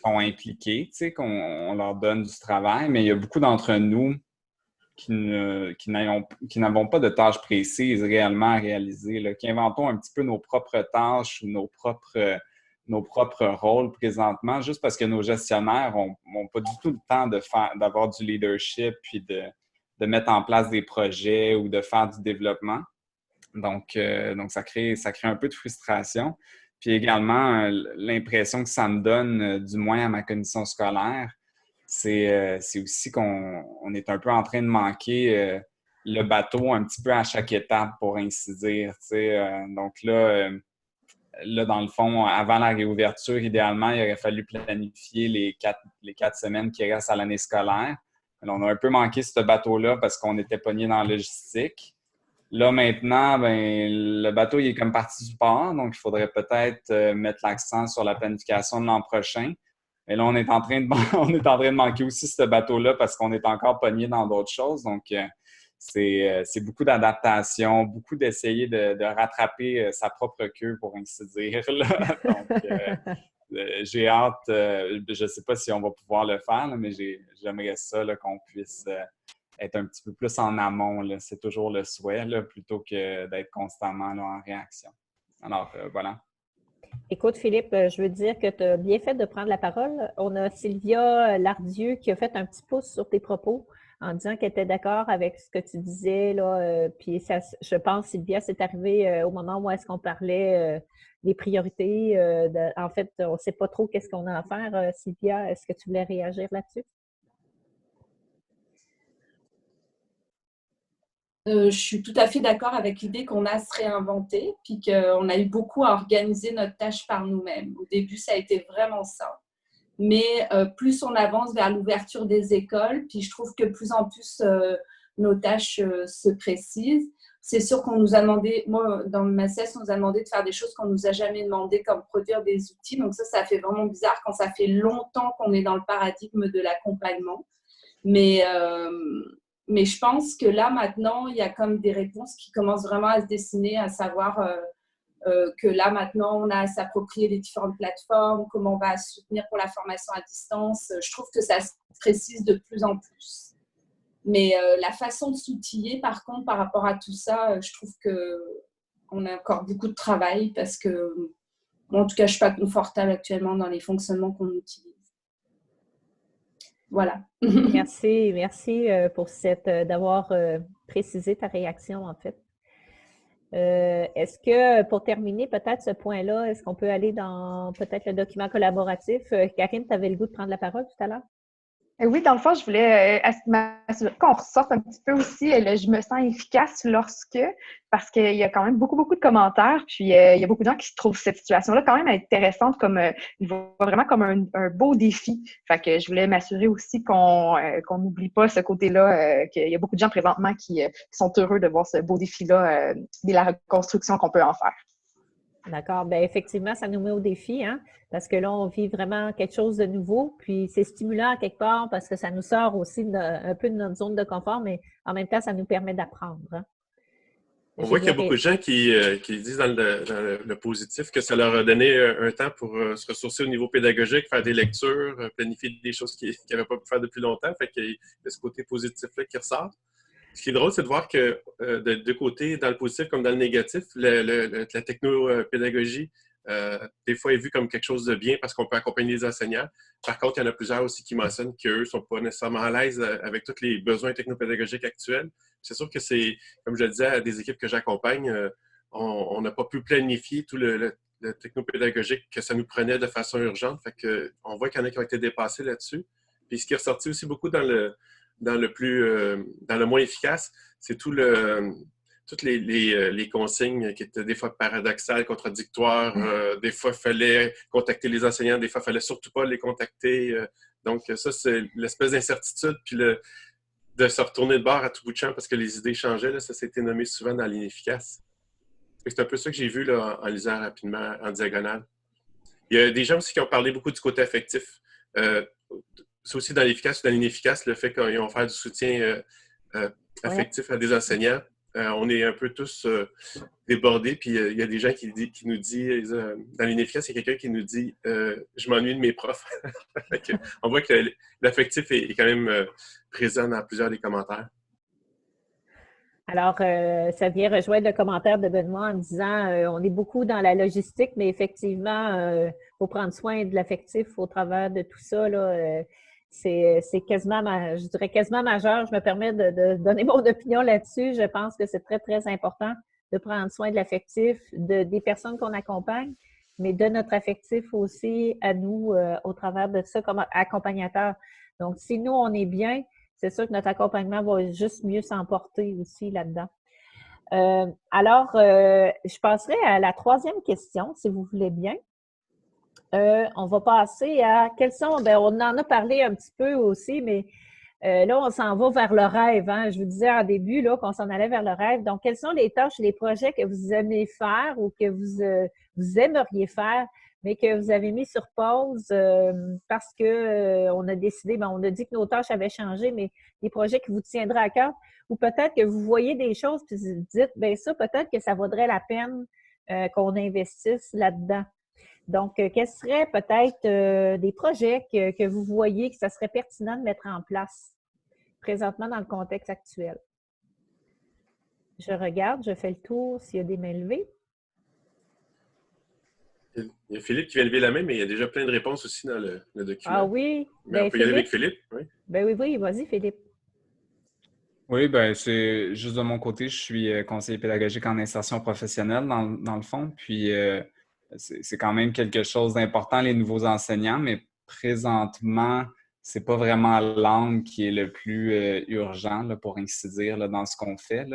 impliqués, tu sais, qu'on leur donne du travail, mais il y a beaucoup d'entre nous qui n'avons pas de tâches précises réellement à réaliser, là, qui inventons un petit peu nos propres tâches ou nos propres rôles présentement, juste parce que nos gestionnaires n'ont pas du tout le temps d'avoir du leadership puis de mettre en place des projets ou de faire du développement. Donc ça crée un peu de frustration. Puis également, l'impression que ça me donne, du moins à ma commission scolaire, c'est aussi qu'on est un peu en train de manquer le bateau un petit peu à chaque étape, pour ainsi dire. Donc là, dans le fond, avant la réouverture, idéalement, il aurait fallu planifier les 4 semaines qui restent à l'année scolaire. Alors, on a un peu manqué ce bateau-là parce qu'on était pogné dans la logistique. Là, maintenant, le bateau il est comme parti du port, donc il faudrait peut-être mettre l'accent sur la planification de l'an prochain. Mais là, on est en train de manquer aussi ce bateau-là parce qu'on est encore pogné dans d'autres choses. Donc, c'est beaucoup d'adaptation, beaucoup d'essayer de rattraper sa propre queue, pour ainsi dire. Là. Donc, j'ai hâte, je ne sais pas si on va pouvoir le faire, là, mais j'aimerais ça qu'on puisse être un petit peu plus en amont. Là. C'est toujours le souhait, là, plutôt que d'être constamment là, en réaction. Alors, voilà. Écoute, Philippe, je veux dire que tu as bien fait de prendre la parole. On a Sylvia Lardieu qui a fait un petit pouce sur tes propos en disant qu'elle était d'accord avec ce que tu disais. Là, puis ça, je pense, Sylvia, c'est arrivé au moment où est-ce qu'on parlait des priorités. En fait, on ne sait pas trop qu'est-ce qu'on a à faire. Sylvia, est-ce que tu voulais réagir là-dessus? Je suis tout à fait d'accord avec l'idée qu'on a à se réinventer, puis qu'on a eu beaucoup à organiser notre tâche par nous-mêmes. Au début, ça a été vraiment ça. Mais plus on avance vers l'ouverture des écoles, puis je trouve que de plus en plus nos tâches se précisent. C'est sûr qu'on nous a demandé, moi, dans ma CES, on nous a demandé de faire des choses qu'on ne nous a jamais demandé, comme produire des outils. Donc ça fait vraiment bizarre quand ça fait longtemps qu'on est dans le paradigme de l'accompagnement. Mais je pense que là, maintenant, il y a comme des réponses qui commencent vraiment à se dessiner, à savoir que là, maintenant, on a à s'approprier les différentes plateformes, comment on va soutenir pour la formation à distance. Je trouve que ça se précise de plus en plus. Mais la façon de s'outiller, par contre, par rapport à tout ça, je trouve qu'on a encore beaucoup de travail parce que, moi, en tout cas, je ne suis pas confortable actuellement dans les fonctionnements qu'on utilise. Voilà. Merci pour d'avoir précisé ta réaction, en fait. Est-ce que, pour terminer peut-être ce point-là, est-ce qu'on peut aller dans peut-être le document collaboratif? Karine, tu avais le goût de prendre la parole tout à l'heure? Oui, dans le fond, je voulais m'assurer qu'on ressorte un petit peu aussi je me sens efficace parce qu'il y a quand même beaucoup de commentaires, puis il y a beaucoup de gens qui trouvent cette situation-là quand même intéressante, ils voient vraiment comme un beau défi. Fait que je voulais m'assurer aussi qu'on n'oublie pas ce côté-là, qu'il y a beaucoup de gens présentement qui sont heureux de voir ce beau défi-là et la reconstruction qu'on peut en faire. D'accord. Bien, effectivement, ça nous met au défi, hein, parce que là, on vit vraiment quelque chose de nouveau, puis c'est stimulant à quelque part parce que ça nous sort aussi un peu de notre zone de confort, mais en même temps, ça nous permet d'apprendre. Hein. On voit qu'il y a beaucoup de gens qui disent dans le positif que ça leur a donné un temps pour se ressourcer au niveau pédagogique, faire des lectures, planifier des choses qu'ils n'avaient pas pu faire depuis longtemps. Fait qu'il y a ce côté positif-là qui ressort. Ce qui est drôle, c'est de voir que de deux côtés, dans le positif comme dans le négatif, la technopédagogie, des fois, est vue comme quelque chose de bien parce qu'on peut accompagner les enseignants. Par contre, il y en a plusieurs aussi qui mentionnent qu'eux ne sont pas nécessairement à l'aise avec tous les besoins technopédagogiques actuels. C'est sûr que c'est, comme je le disais à des équipes que j'accompagne, on n'a pas pu planifier tout le technopédagogique que ça nous prenait de façon urgente. Fait que, on voit qu'il y en a qui ont été dépassés là-dessus. Puis ce qui est ressorti aussi beaucoup dans dans le moins efficace, c'est toutes les consignes qui étaient des fois paradoxales, contradictoires. Des fois, il fallait contacter les enseignants, des fois, il ne fallait surtout pas les contacter. Donc, ça, c'est l'espèce d'incertitude, puis de se retourner de bord à tout bout de champ parce que les idées changeaient. Là, ça s'était nommé souvent dans l'inefficace. C'est un peu ça que j'ai vu là, en lisant rapidement en diagonale. Il y a des gens aussi qui ont parlé beaucoup du côté affectif. C'est aussi dans l'efficace ou dans l'inefficace, le fait qu'ils vont faire du soutien affectif à des enseignants. On est un peu tous débordés, puis il y a des gens qui nous disent, dans l'inefficace, il y a quelqu'un qui nous dit « Je m'ennuie de mes profs ». On voit que l'affectif est quand même présent dans plusieurs des commentaires. Alors, ça vient rejoindre le commentaire de Benoît en disant on est beaucoup dans la logistique, mais effectivement, il faut prendre soin de l'affectif au travers de tout ça. C'est quasiment, je dirais quasiment majeur. Je me permets de donner mon opinion là-dessus. Je pense que c'est très, très important de prendre soin de l'affectif, des personnes qu'on accompagne, mais de notre affectif aussi à nous au travers de ça comme accompagnateur. Donc, si nous, on est bien, c'est sûr que notre accompagnement va juste mieux s'emporter aussi là-dedans. Alors, je passerai à la troisième question, si vous voulez bien. On va passer à quels sont, bien, on en a parlé un petit peu aussi, mais là, on s'en va vers le rêve. Hein? Je vous disais en début là, qu'on s'en allait vers le rêve. Donc, quelles sont les tâches et les projets que vous aimez faire ou que vous aimeriez faire, mais que vous avez mis sur pause parce que on a décidé, bien, on a dit que nos tâches avaient changé, mais des projets qui vous tiendraient à cœur, ou peut-être que vous voyez des choses puis vous dites, bien ça, peut-être que ça vaudrait la peine qu'on investisse là-dedans. Donc, quels seraient peut-être des projets que vous voyez que ça serait pertinent de mettre en place présentement dans le contexte actuel? Je regarde, je fais le tour s'il y a des mains levées. Il y a Philippe qui vient lever la main, mais il y a déjà plein de réponses aussi dans le document. Ah oui? Ben, on peut y aller avec Philippe. Oui. Ben oui, vas-y, Philippe. Oui, ben c'est juste de mon côté, je suis conseiller pédagogique en insertion professionnelle dans le fond. Puis c'est quand même quelque chose d'important, les nouveaux enseignants, mais présentement, c'est pas vraiment l'angle qui est le plus urgent, là, pour ainsi dire, là, dans ce qu'on fait.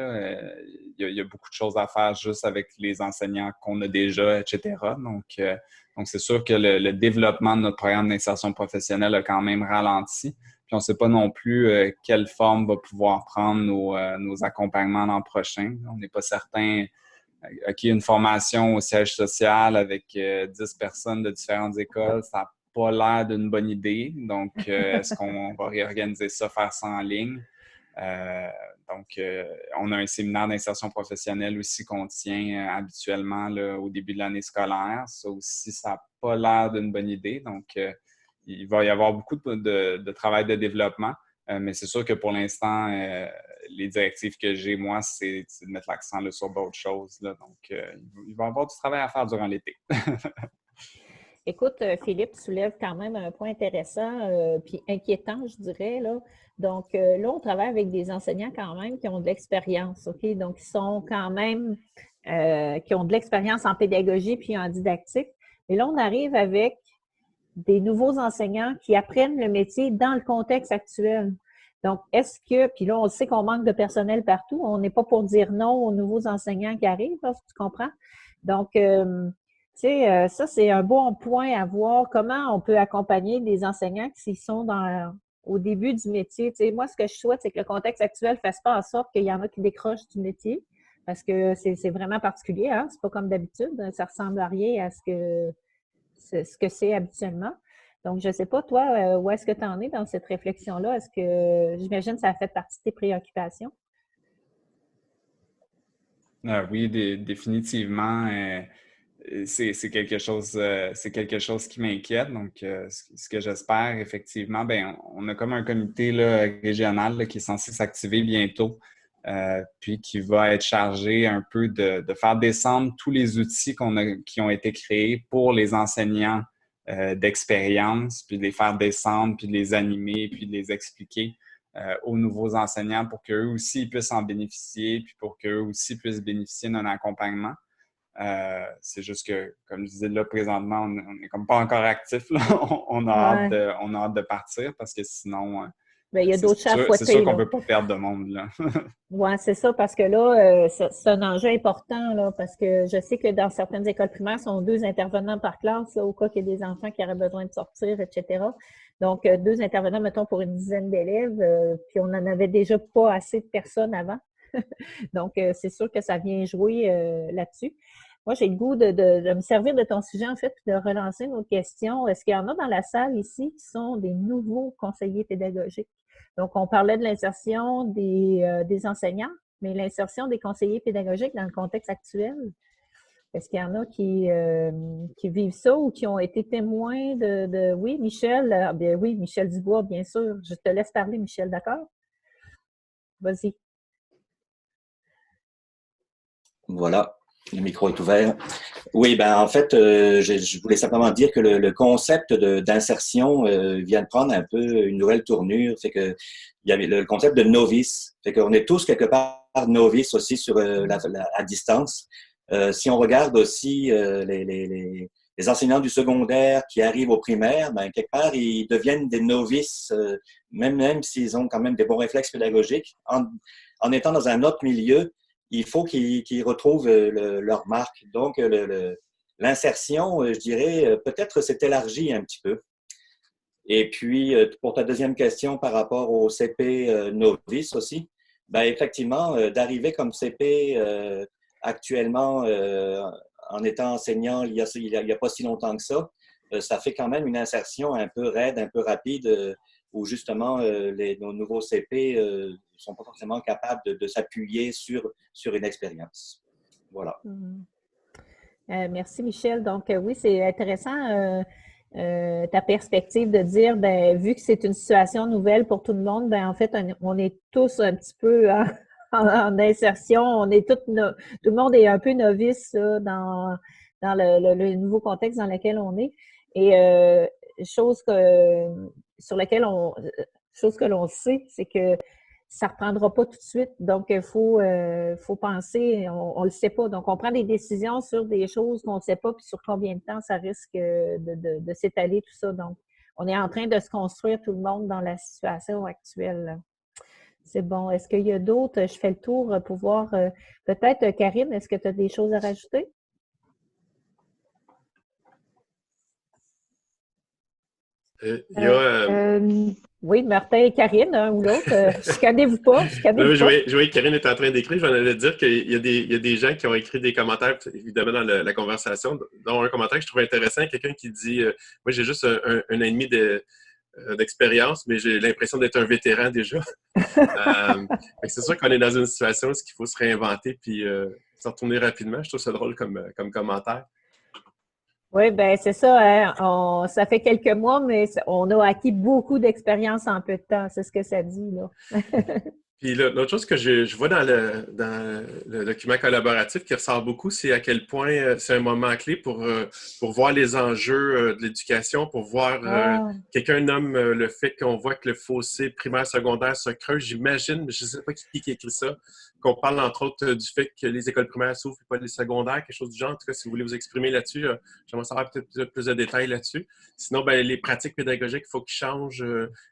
Il y a beaucoup de choses à faire juste avec les enseignants qu'on a déjà, etc. Donc c'est sûr que le développement de notre programme d'insertion professionnelle a quand même ralenti. Puis on ne sait pas non plus quelle forme va pouvoir prendre nos accompagnements l'an prochain. On n'est pas certain. OK, une formation au siège social avec 10 personnes de différentes écoles, ça n'a pas l'air d'une bonne idée. Donc, est-ce qu'on va réorganiser ça, faire ça en ligne? Donc, on a un séminaire d'insertion professionnelle aussi qu'on tient habituellement là, au début de l'année scolaire. Ça aussi, ça n'a pas l'air d'une bonne idée. Donc, il va y avoir beaucoup de travail de développement, mais c'est sûr que pour l'instant, les directives que j'ai, moi, c'est de mettre l'accent sur d'autres choses. Là. Donc, il va y avoir du travail à faire durant l'été. Écoute, Philippe soulève quand même un point intéressant puis inquiétant, je dirais. Là. Donc, là, on travaille avec des enseignants quand même qui ont de l'expérience, OK? Donc, ils sont quand même, qui ont de l'expérience en pédagogie puis en didactique. Et là, on arrive avec des nouveaux enseignants qui apprennent le métier dans le contexte actuel. Donc, est-ce que, puis là, on sait qu'on manque de personnel partout, on n'est pas pour dire non aux nouveaux enseignants qui arrivent, là, tu comprends? Donc, tu sais, ça, c'est un bon point à voir, comment on peut accompagner des enseignants qui sont au début du métier. Tu sais, moi, ce que je souhaite, c'est que le contexte actuel ne fasse pas en sorte qu'il y en a qui décrochent du métier, parce que c'est vraiment particulier, hein? C'est pas comme d'habitude, ça ressemble à rien à ce que c'est habituellement. Donc, je ne sais pas, toi, où est-ce que tu en es dans cette réflexion-là? Est-ce que, j'imagine, que ça a fait partie de tes préoccupations? Oui, définitivement. C'est quelque chose qui m'inquiète. Donc, ce que j'espère, effectivement, ben, on a comme un comité là, régional là, qui est censé s'activer bientôt, puis qui va être chargé un peu de faire descendre tous les outils qui ont été créés pour les enseignants d'expérience, puis de les faire descendre, puis de les animer, puis de les expliquer aux nouveaux enseignants pour qu'eux aussi puissent en bénéficier, puis pour qu'eux aussi puissent bénéficier d'un accompagnement. C'est juste que, comme je disais là, présentement, on n'est comme pas encore actif. Là. On a hâte de partir parce que sinon, Bien, il y a d'autres chats à fouetter. C'est sûr qu'on là. ne peut pas perdre de monde, là. Oui, c'est ça, parce que là, c'est un enjeu important, là, parce que je sais que dans certaines écoles primaires, sont 2 intervenants par classe, là, au cas qu'il y ait des enfants qui auraient besoin de sortir, etc. Donc, 2 intervenants, mettons, pour une dizaine d'élèves, puis on n'en avait déjà pas assez de personnes avant. Donc, c'est sûr que ça vient jouer là-dessus. Moi, j'ai le goût de me servir de ton sujet, en fait, puis de relancer une autre question. Est-ce qu'il y en a dans la salle ici qui sont des nouveaux conseillers pédagogiques? Donc, on parlait de l'insertion des enseignants, mais l'insertion des conseillers pédagogiques dans le contexte actuel, est-ce qu'il y en a qui vivent ça ou qui ont été témoins de... Oui, Michel, bien oui, Michel Dubois, bien sûr. Je te laisse parler, Michel, d'accord? Vas-y. Voilà, le micro est ouvert. Oui, ben en fait, je voulais simplement dire que le concept d'insertion vient de prendre un peu une nouvelle tournure. C'est que il y avait le concept de novice. C'est qu'on est tous quelque part novices aussi sur à distance. Si on regarde aussi les enseignants du secondaire qui arrivent au primaire, ben quelque part ils deviennent des novices, même s'ils ont quand même des bons réflexes pédagogiques, en étant dans un autre milieu. Il faut qu'ils retrouvent leur marque. Donc, l'insertion, je dirais, peut-être s'est élargie un petit peu. Et puis, pour ta deuxième question par rapport au CP novice aussi, ben effectivement, d'arriver comme CP actuellement en étant enseignant il y a pas si longtemps que ça, ça fait quand même une insertion un peu raide, un peu rapide, où justement nos nouveaux CP ne sont pas forcément capables de s'appuyer sur une expérience. Voilà. Merci, Michel. Donc, oui, c'est intéressant ta perspective de dire, ben, vu que c'est une situation nouvelle pour tout le monde, ben, en fait, on est tous un petit peu en insertion. On est tout le monde est un peu novice là, dans le nouveau contexte dans lequel on est. Et chose que l'on sait, c'est que ça ne reprendra pas tout de suite. Donc, il faut penser, on ne le sait pas. Donc, on prend des décisions sur des choses qu'on ne sait pas, puis sur combien de temps ça risque de s'étaler, tout ça. Donc, on est en train de se construire tout le monde dans la situation actuelle. C'est bon. Est-ce qu'il y a d'autres? Je fais le tour pour voir. Peut-être, Karine, est-ce que tu as des choses à rajouter? Oui, Martin et Karine, un ou l'autre. Chicanez-vous pas. Je voyais que Karine était en train d'écrire. Je allais dire qu'il y a des gens qui ont écrit des commentaires, évidemment, dans la conversation, dont un commentaire que je trouve intéressant. Quelqu'un qui dit moi, j'ai juste un an et demi d'expérience, mais j'ai l'impression d'être un vétéran déjà. C'est sûr qu'on est dans une situation où il faut se réinventer puis se retourner rapidement. Je trouve ça drôle comme commentaire. Oui, bien, c'est ça. Hein? Ça fait quelques mois, mais on a acquis beaucoup d'expérience en peu de temps. C'est ce que ça dit, là. Puis l'autre chose que je vois dans le document collaboratif qui ressort beaucoup, c'est à quel point c'est un moment clé pour voir les enjeux de l'éducation, pour voir quelqu'un nomme le fait qu'on voit que le fossé primaire-secondaire se creuse. J'imagine, je ne sais pas qui a écrit ça, qu'on parle entre autres du fait que les écoles primaires s'ouvrent et pas les secondaires, quelque chose du genre. En tout cas, si vous voulez vous exprimer là-dessus, j'aimerais savoir peut-être plus de détails là-dessus. Sinon, ben, les pratiques pédagogiques, il faut qu'ils changent.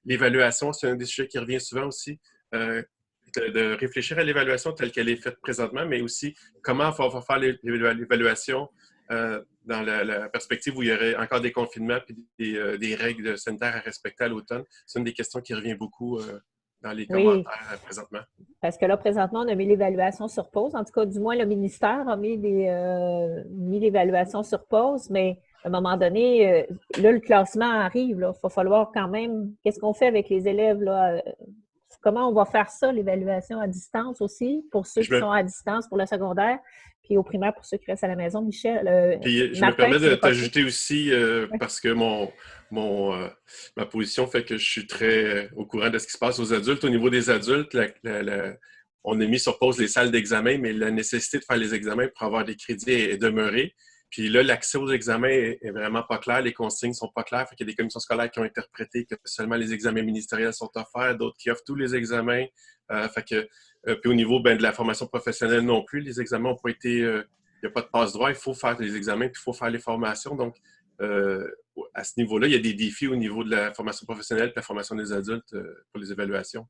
L'évaluation, c'est un des sujets qui revient souvent aussi. De réfléchir à l'évaluation telle qu'elle est faite présentement, mais aussi comment on va faire l'évaluation dans la perspective où il y aurait encore des confinements et des règles sanitaires à respecter à l'automne. C'est une des questions qui revient beaucoup dans les commentaires présentement. Parce que là, présentement, on a mis l'évaluation sur pause. En tout cas, du moins, le ministère a mis l'évaluation sur pause, mais à un moment donné, là, le classement arrive. Il va falloir quand même... Qu'est-ce qu'on fait avec les élèves, là? Comment on va faire ça, l'évaluation à distance aussi, pour ceux qui sont à distance pour le secondaire, puis au primaire pour ceux qui restent à la maison, Michel? Puis, je me permets de t'ajouter aussi, parce que ma position fait que je suis très au courant de ce qui se passe aux adultes. Au niveau des adultes, on a mis sur pause les salles d'examen, mais la nécessité de faire les examens pour avoir des crédits est demeurée. Puis là, l'accès aux examens est vraiment pas clair, les consignes sont pas claires. Fait qu'il y a des commissions scolaires qui ont interprété que seulement les examens ministériels sont offerts, d'autres qui offrent tous les examens. Puis au niveau de la formation professionnelle non plus, les examens n'ont pas été... Il n'y a pas de passe-droit, il faut faire les examens, puis il faut faire les formations. Donc, à ce niveau-là, il y a des défis au niveau de la formation professionnelle et de la formation des adultes pour les évaluations?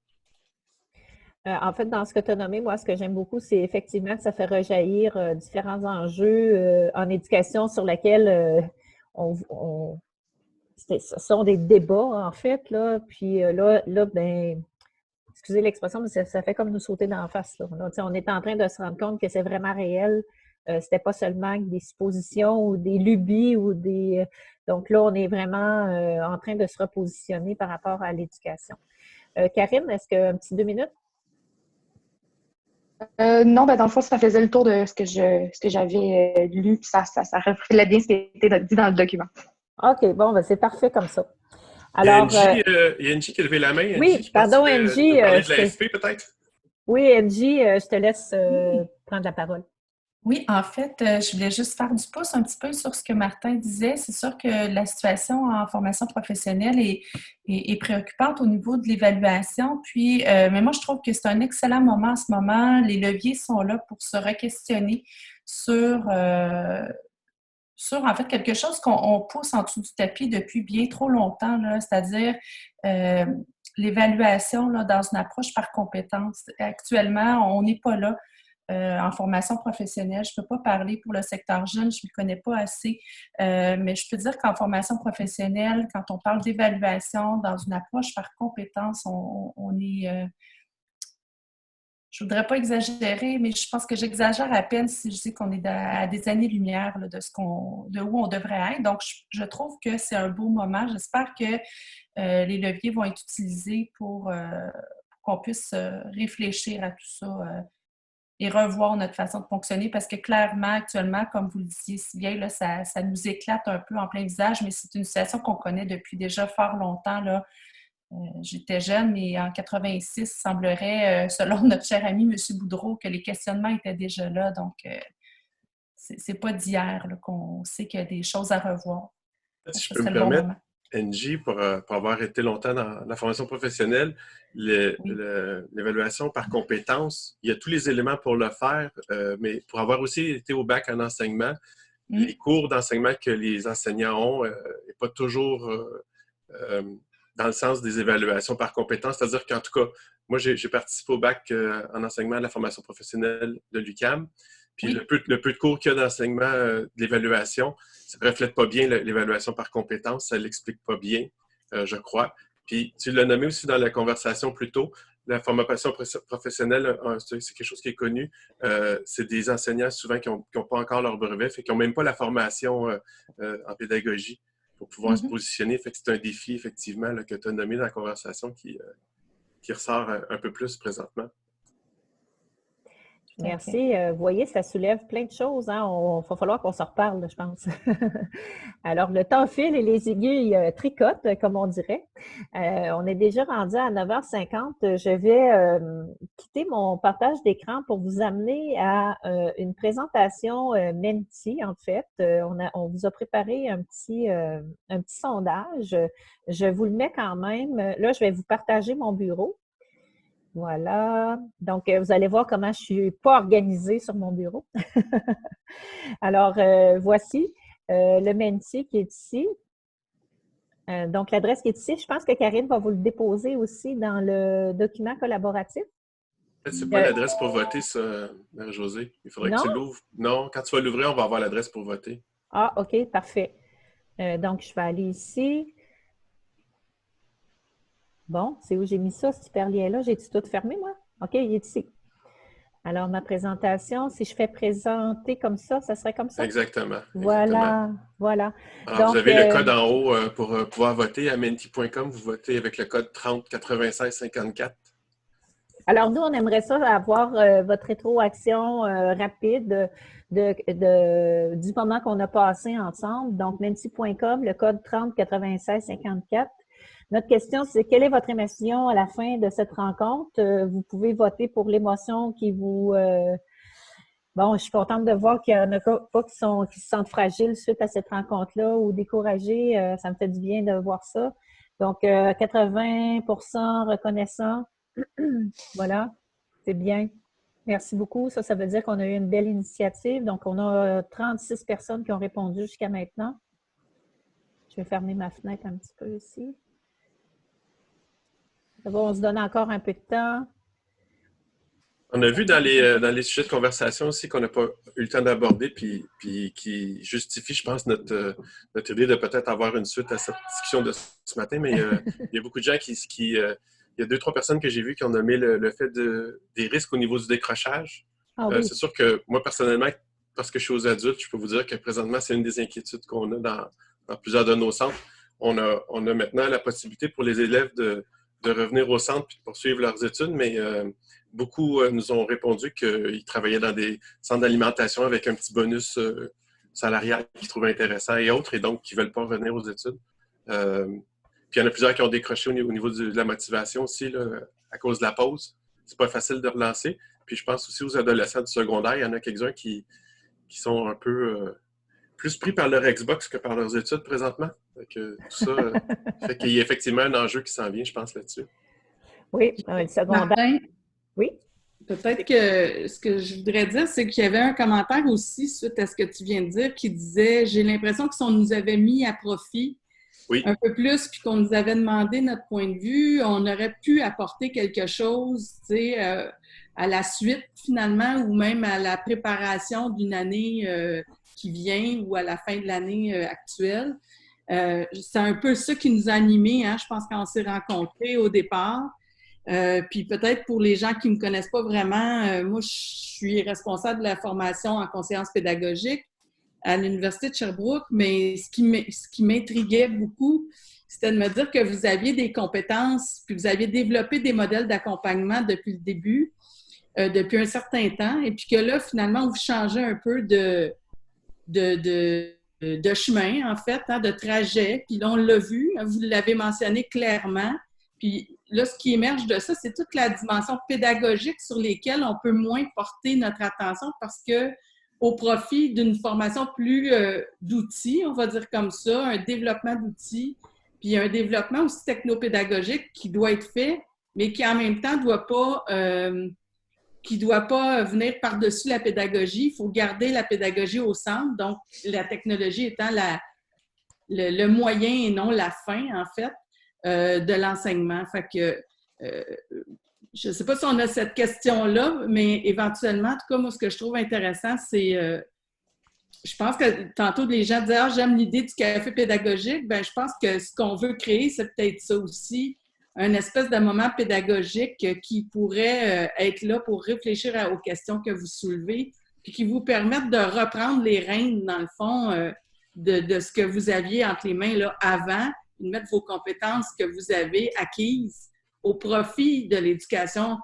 En fait, dans ce que tu as nommé, moi, ce que j'aime beaucoup, c'est effectivement que ça fait rejaillir différents enjeux en éducation sur lesquels ce sont des débats, en fait, là. Puis là, ben, excusez l'expression, mais ça fait comme nous sauter d'en face, là. Là, on est en train de se rendre compte que c'est vraiment réel. C'était pas seulement des suppositions ou des lubies ou des... Donc là, on est vraiment en train de se repositionner par rapport à l'éducation. Karine, est-ce qu'un petit 2 minutes? Non, ben dans le fond, ça faisait le tour de ce que j'avais lu, puis ça reflète bien ce qui était dit dans le document. OK, bon, ben c'est parfait comme ça. Alors, il y a Angie qui a levé la main. Oui, Angie, pardon, Angie. parler de l'AFP, peut-être? Oui, Angie, je te laisse prendre la parole. Oui, en fait, je voulais juste faire du pouce un petit peu sur ce que Martin disait. C'est sûr que la situation en formation professionnelle est préoccupante au niveau de l'évaluation. Puis, mais moi, je trouve que c'est un excellent moment en ce moment. Les leviers sont là pour se re-questionner sur en fait quelque chose qu'on pousse en dessous du tapis depuis bien trop longtemps, là, c'est-à-dire l'évaluation là, dans une approche par compétence. Actuellement, on n'est pas là. En formation professionnelle. Je ne peux pas parler pour le secteur jeune, je ne le connais pas assez, mais je peux dire qu'en formation professionnelle, quand on parle d'évaluation dans une approche par compétence, on est... je ne voudrais pas exagérer, mais je pense que j'exagère à peine si je dis qu'on est à des années-lumière de où on devrait être. Donc, je trouve que c'est un beau moment. J'espère que les leviers vont être utilisés pour qu'on puisse réfléchir à tout ça et revoir notre façon de fonctionner parce que clairement, actuellement, comme vous le disiez si bien, là, ça nous éclate un peu en plein visage, mais c'est une situation qu'on connaît depuis déjà fort longtemps. Là. J'étais jeune, mais en 86, il semblerait, selon notre cher ami M. Boudreau, que les questionnements étaient déjà là. Donc, c'est pas d'hier qu'on sait qu'il y a des choses à revoir. Si je peux me permettre, Angie, pour avoir été longtemps dans la formation professionnelle, l'évaluation par compétences, il y a tous les éléments pour le faire, mais pour avoir aussi été au bac en enseignement, les cours d'enseignement que les enseignants ont n'est pas toujours dans le sens des évaluations par compétences. C'est-à-dire qu'en tout cas, moi, j'ai participé au bac en enseignement de la formation professionnelle de l'UQAM. Puis le peu de cours qu'il y a d'enseignement de l'évaluation, ça ne reflète pas bien l'évaluation par compétence, ça ne l'explique pas bien, je crois. Puis tu l'as nommé aussi dans la conversation plus tôt, la formation professionnelle, c'est quelque chose qui est connu. C'est des enseignants souvent qui n'ont pas encore leur brevet, fait qui n'ont même pas la formation en pédagogie pour pouvoir se positionner. Fait que c'est un défi, effectivement, là, que tu as nommé dans la conversation qui ressort un peu plus présentement. Merci. Vous voyez, ça soulève plein de choses. Hein? Il va falloir qu'on se reparle, je pense. Alors, le temps file et les aiguilles tricotent, comme on dirait. On est déjà rendu à 9h50. Je vais quitter mon partage d'écran pour vous amener à une présentation Menti, en fait. On vous a préparé un petit sondage. Je vous le mets quand même. Là, je vais vous partager mon bureau. Voilà. Donc, vous allez voir comment je ne suis pas organisée sur mon bureau. Alors, voici le Menti qui est ici. Donc, l'adresse qui est ici, je pense que Karine va vous le déposer aussi dans le document collaboratif. C'est pas l'adresse pour voter, ça, Marie-Josée. Il faudrait que tu l'ouvres. Non, quand tu vas l'ouvrir, on va avoir l'adresse pour voter. Ah, OK, parfait. Donc, je vais aller ici. Bon, c'est où j'ai mis ça, ce super lien-là? J'ai-tu tout fermé, moi? OK, il est ici. Alors, ma présentation, si je fais présenter comme ça serait comme ça? Exactement. Voilà, voilà. Alors, vous avez le code en haut pour pouvoir voter à menti.com. Vous votez avec le code 30 96 54. Alors, nous, on aimerait ça avoir votre rétroaction rapide du moment qu'on a passé ensemble. Donc, menti.com, le code 30 96 54. Notre question, c'est quelle est votre émotion à la fin de cette rencontre? Vous pouvez voter pour l'émotion qui vous... Bon, je suis contente de voir qu'il y en a pas qui se sentent fragiles suite à cette rencontre-là ou découragés. Ça me fait du bien de voir ça. Donc, 80% reconnaissant. Voilà, c'est bien. Merci beaucoup. Ça veut dire qu'on a eu une belle initiative. Donc, on a 36 personnes qui ont répondu jusqu'à maintenant. Je vais fermer ma fenêtre un petit peu ici. Bon, on se donne encore un peu de temps. On a vu dans les sujets de conversation aussi qu'on n'a pas eu le temps d'aborder, puis qui justifie, je pense, notre idée de peut-être avoir une suite à cette discussion de ce matin, mais il y a beaucoup de gens il y a 2-3 personnes que j'ai vues qui ont nommé le fait des risques au niveau du décrochage. Ah oui. C'est sûr que moi, personnellement, parce que je suis aux adultes, je peux vous dire que présentement, c'est une des inquiétudes qu'on a dans plusieurs de nos centres. On a maintenant la possibilité pour les élèves de revenir au centre et de poursuivre leurs études, mais beaucoup nous ont répondu qu'ils travaillaient dans des centres d'alimentation avec un petit bonus salarial qu'ils trouvaient intéressant et autres, et donc qui ne veulent pas revenir aux études. Puis il y en a plusieurs qui ont décroché au niveau de la motivation aussi, là, à cause de la pause. C'est pas facile de relancer. Puis je pense aussi aux adolescents du secondaire, il y en a quelques-uns qui sont un peu plus pris par leur Xbox que par leurs études présentement. Fait que tout ça fait qu'il y a effectivement un enjeu qui s'en vient, je pense, là-dessus. Oui, le secondaire. Martin, oui. Peut-être que ce que je voudrais dire, c'est qu'il y avait un commentaire aussi suite à ce que tu viens de dire qui disait « J'ai l'impression que si on nous avait mis à profit un peu plus puis qu'on nous avait demandé notre point de vue, on aurait pu apporter quelque chose, tu sais, à la suite finalement ou même à la préparation d'une année qui vient ou à la fin de l'année actuelle. » C'est un peu ça qui nous a animés, hein, je pense, quand on s'est rencontrés au départ. Puis peut-être pour les gens qui ne me connaissent pas vraiment, moi, je suis responsable de la formation en conseillance pédagogique à l'Université de Sherbrooke, mais ce qui m'intriguait beaucoup, c'était de me dire que vous aviez des compétences, puis vous aviez développé des modèles d'accompagnement depuis le début, depuis un certain temps, et puis que là, finalement, vous changez un peu de chemin, en fait, hein, de trajet, puis là, on l'a vu, vous l'avez mentionné clairement, puis là, ce qui émerge de ça, c'est toute la dimension pédagogique sur lesquelles on peut moins porter notre attention parce que au profit d'une formation plus d'outils, on va dire comme ça, un développement d'outils, puis un développement aussi technopédagogique qui doit être fait, mais qui en même temps doit pas venir par-dessus la pédagogie. Il faut garder la pédagogie au centre, donc la technologie étant le moyen et non la fin, en fait, de l'enseignement. Fait que je ne sais pas si on a cette question-là, mais éventuellement, en tout cas, moi, ce que je trouve intéressant, c'est, je pense que tantôt, les gens disaient « Ah, j'aime l'idée du café pédagogique ». Bien, je pense que ce qu'on veut créer, c'est peut-être ça aussi, un espèce de moment pédagogique qui pourrait être là pour réfléchir aux questions que vous soulevez, puis qui vous permettent de reprendre les rênes, dans le fond, de ce que vous aviez entre les mains là, avant, de mettre vos compétences que vous avez acquises au profit de l'éducation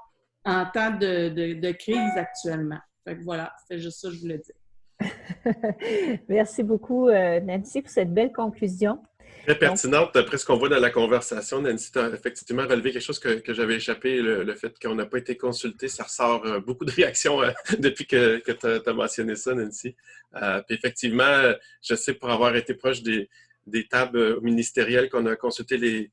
en temps de crise actuellement. Fait que voilà, c'est juste ça que je voulais dire. Merci beaucoup, Nancy, pour cette belle conclusion. Très pertinente, d'après ce qu'on voit dans la conversation. Nancy, tu as effectivement relevé quelque chose que j'avais échappé, le fait qu'on n'a pas été consulté. Ça ressort beaucoup de réactions depuis que tu as mentionné ça, Nancy. Puis effectivement, je sais pour avoir été proche des tables ministérielles qu'on a consulté les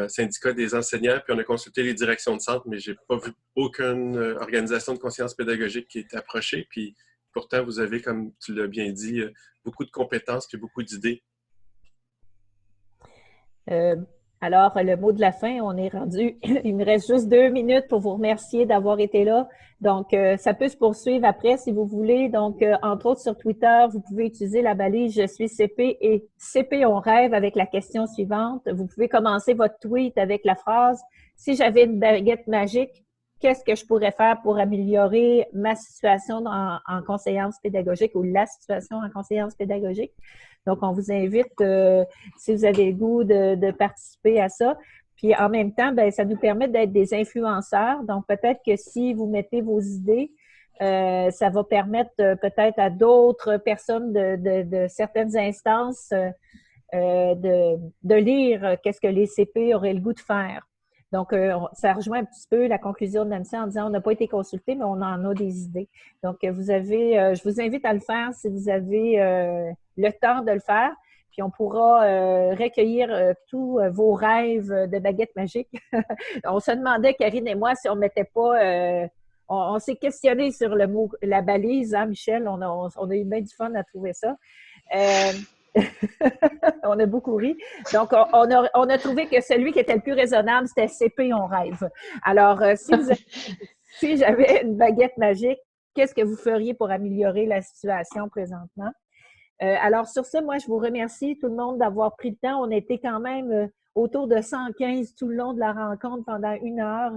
syndicats des enseignants, puis on a consulté les directions de centre, mais je n'ai pas vu aucune organisation de conscience pédagogique qui ait été approchée. Puis pourtant, vous avez, comme tu l'as bien dit, beaucoup de compétences et beaucoup d'idées. Alors, le mot de la fin, on est rendu. Il me reste juste 2 minutes pour vous remercier d'avoir été là. Donc, ça peut se poursuivre après si vous voulez. Donc, entre autres sur Twitter, vous pouvez utiliser la balise « Je suis CP » et « CP, on rêve » avec la question suivante. Vous pouvez commencer votre tweet avec la phrase « Si j'avais une baguette magique, qu'est-ce que je pourrais faire pour améliorer ma situation en conseillance pédagogique ou la situation en conseillance pédagogique? » Donc, on vous invite, si vous avez le goût, de participer à ça. Puis, en même temps, bien, ça nous permet d'être des influenceurs. Donc, peut-être que si vous mettez vos idées, ça va permettre peut-être à d'autres personnes de certaines instances de lire qu'est-ce que les CP auraient le goût de faire. Donc, ça rejoint un petit peu la conclusion de Nancy en disant on n'a pas été consulté, mais on en a des idées. Donc, je vous invite à le faire si vous avez le temps de le faire. Puis, on pourra recueillir tous vos rêves de baguette magique. On se demandait, Karine et moi, si on ne mettait pas... on s'est questionné sur le mot, la balise, hein, Michel? On a eu bien du fun à trouver ça. On a beaucoup ri. Donc, on a trouvé que celui qui était le plus raisonnable, c'était CP, on rêve. Alors, si j'avais une baguette magique, qu'est-ce que vous feriez pour améliorer la situation présentement? Alors, sur ce, moi, je vous remercie tout le monde d'avoir pris le temps. On était quand même autour de 115 tout le long de la rencontre pendant 1 heure.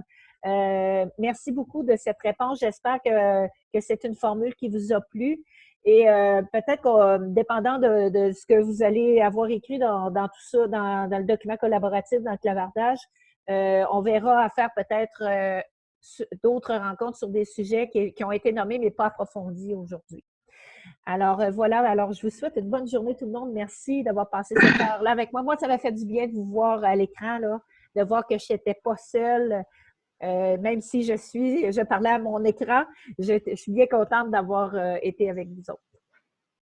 Merci beaucoup de cette réponse. J'espère que c'est une formule qui vous a plu. Et peut-être que, dépendant de ce que vous allez avoir écrit dans tout ça, dans le document collaboratif, dans le clavardage, on verra à faire peut-être d'autres rencontres sur des sujets qui ont été nommés, mais pas approfondis aujourd'hui. Alors, voilà. Alors, je vous souhaite une bonne journée, tout le monde. Merci d'avoir passé cette heure-là avec moi. Moi, ça m'a fait du bien de vous voir à l'écran, là, de voir que je n'étais pas seule. Même si je parlais à mon écran, je suis bien contente d'avoir été avec vous autres.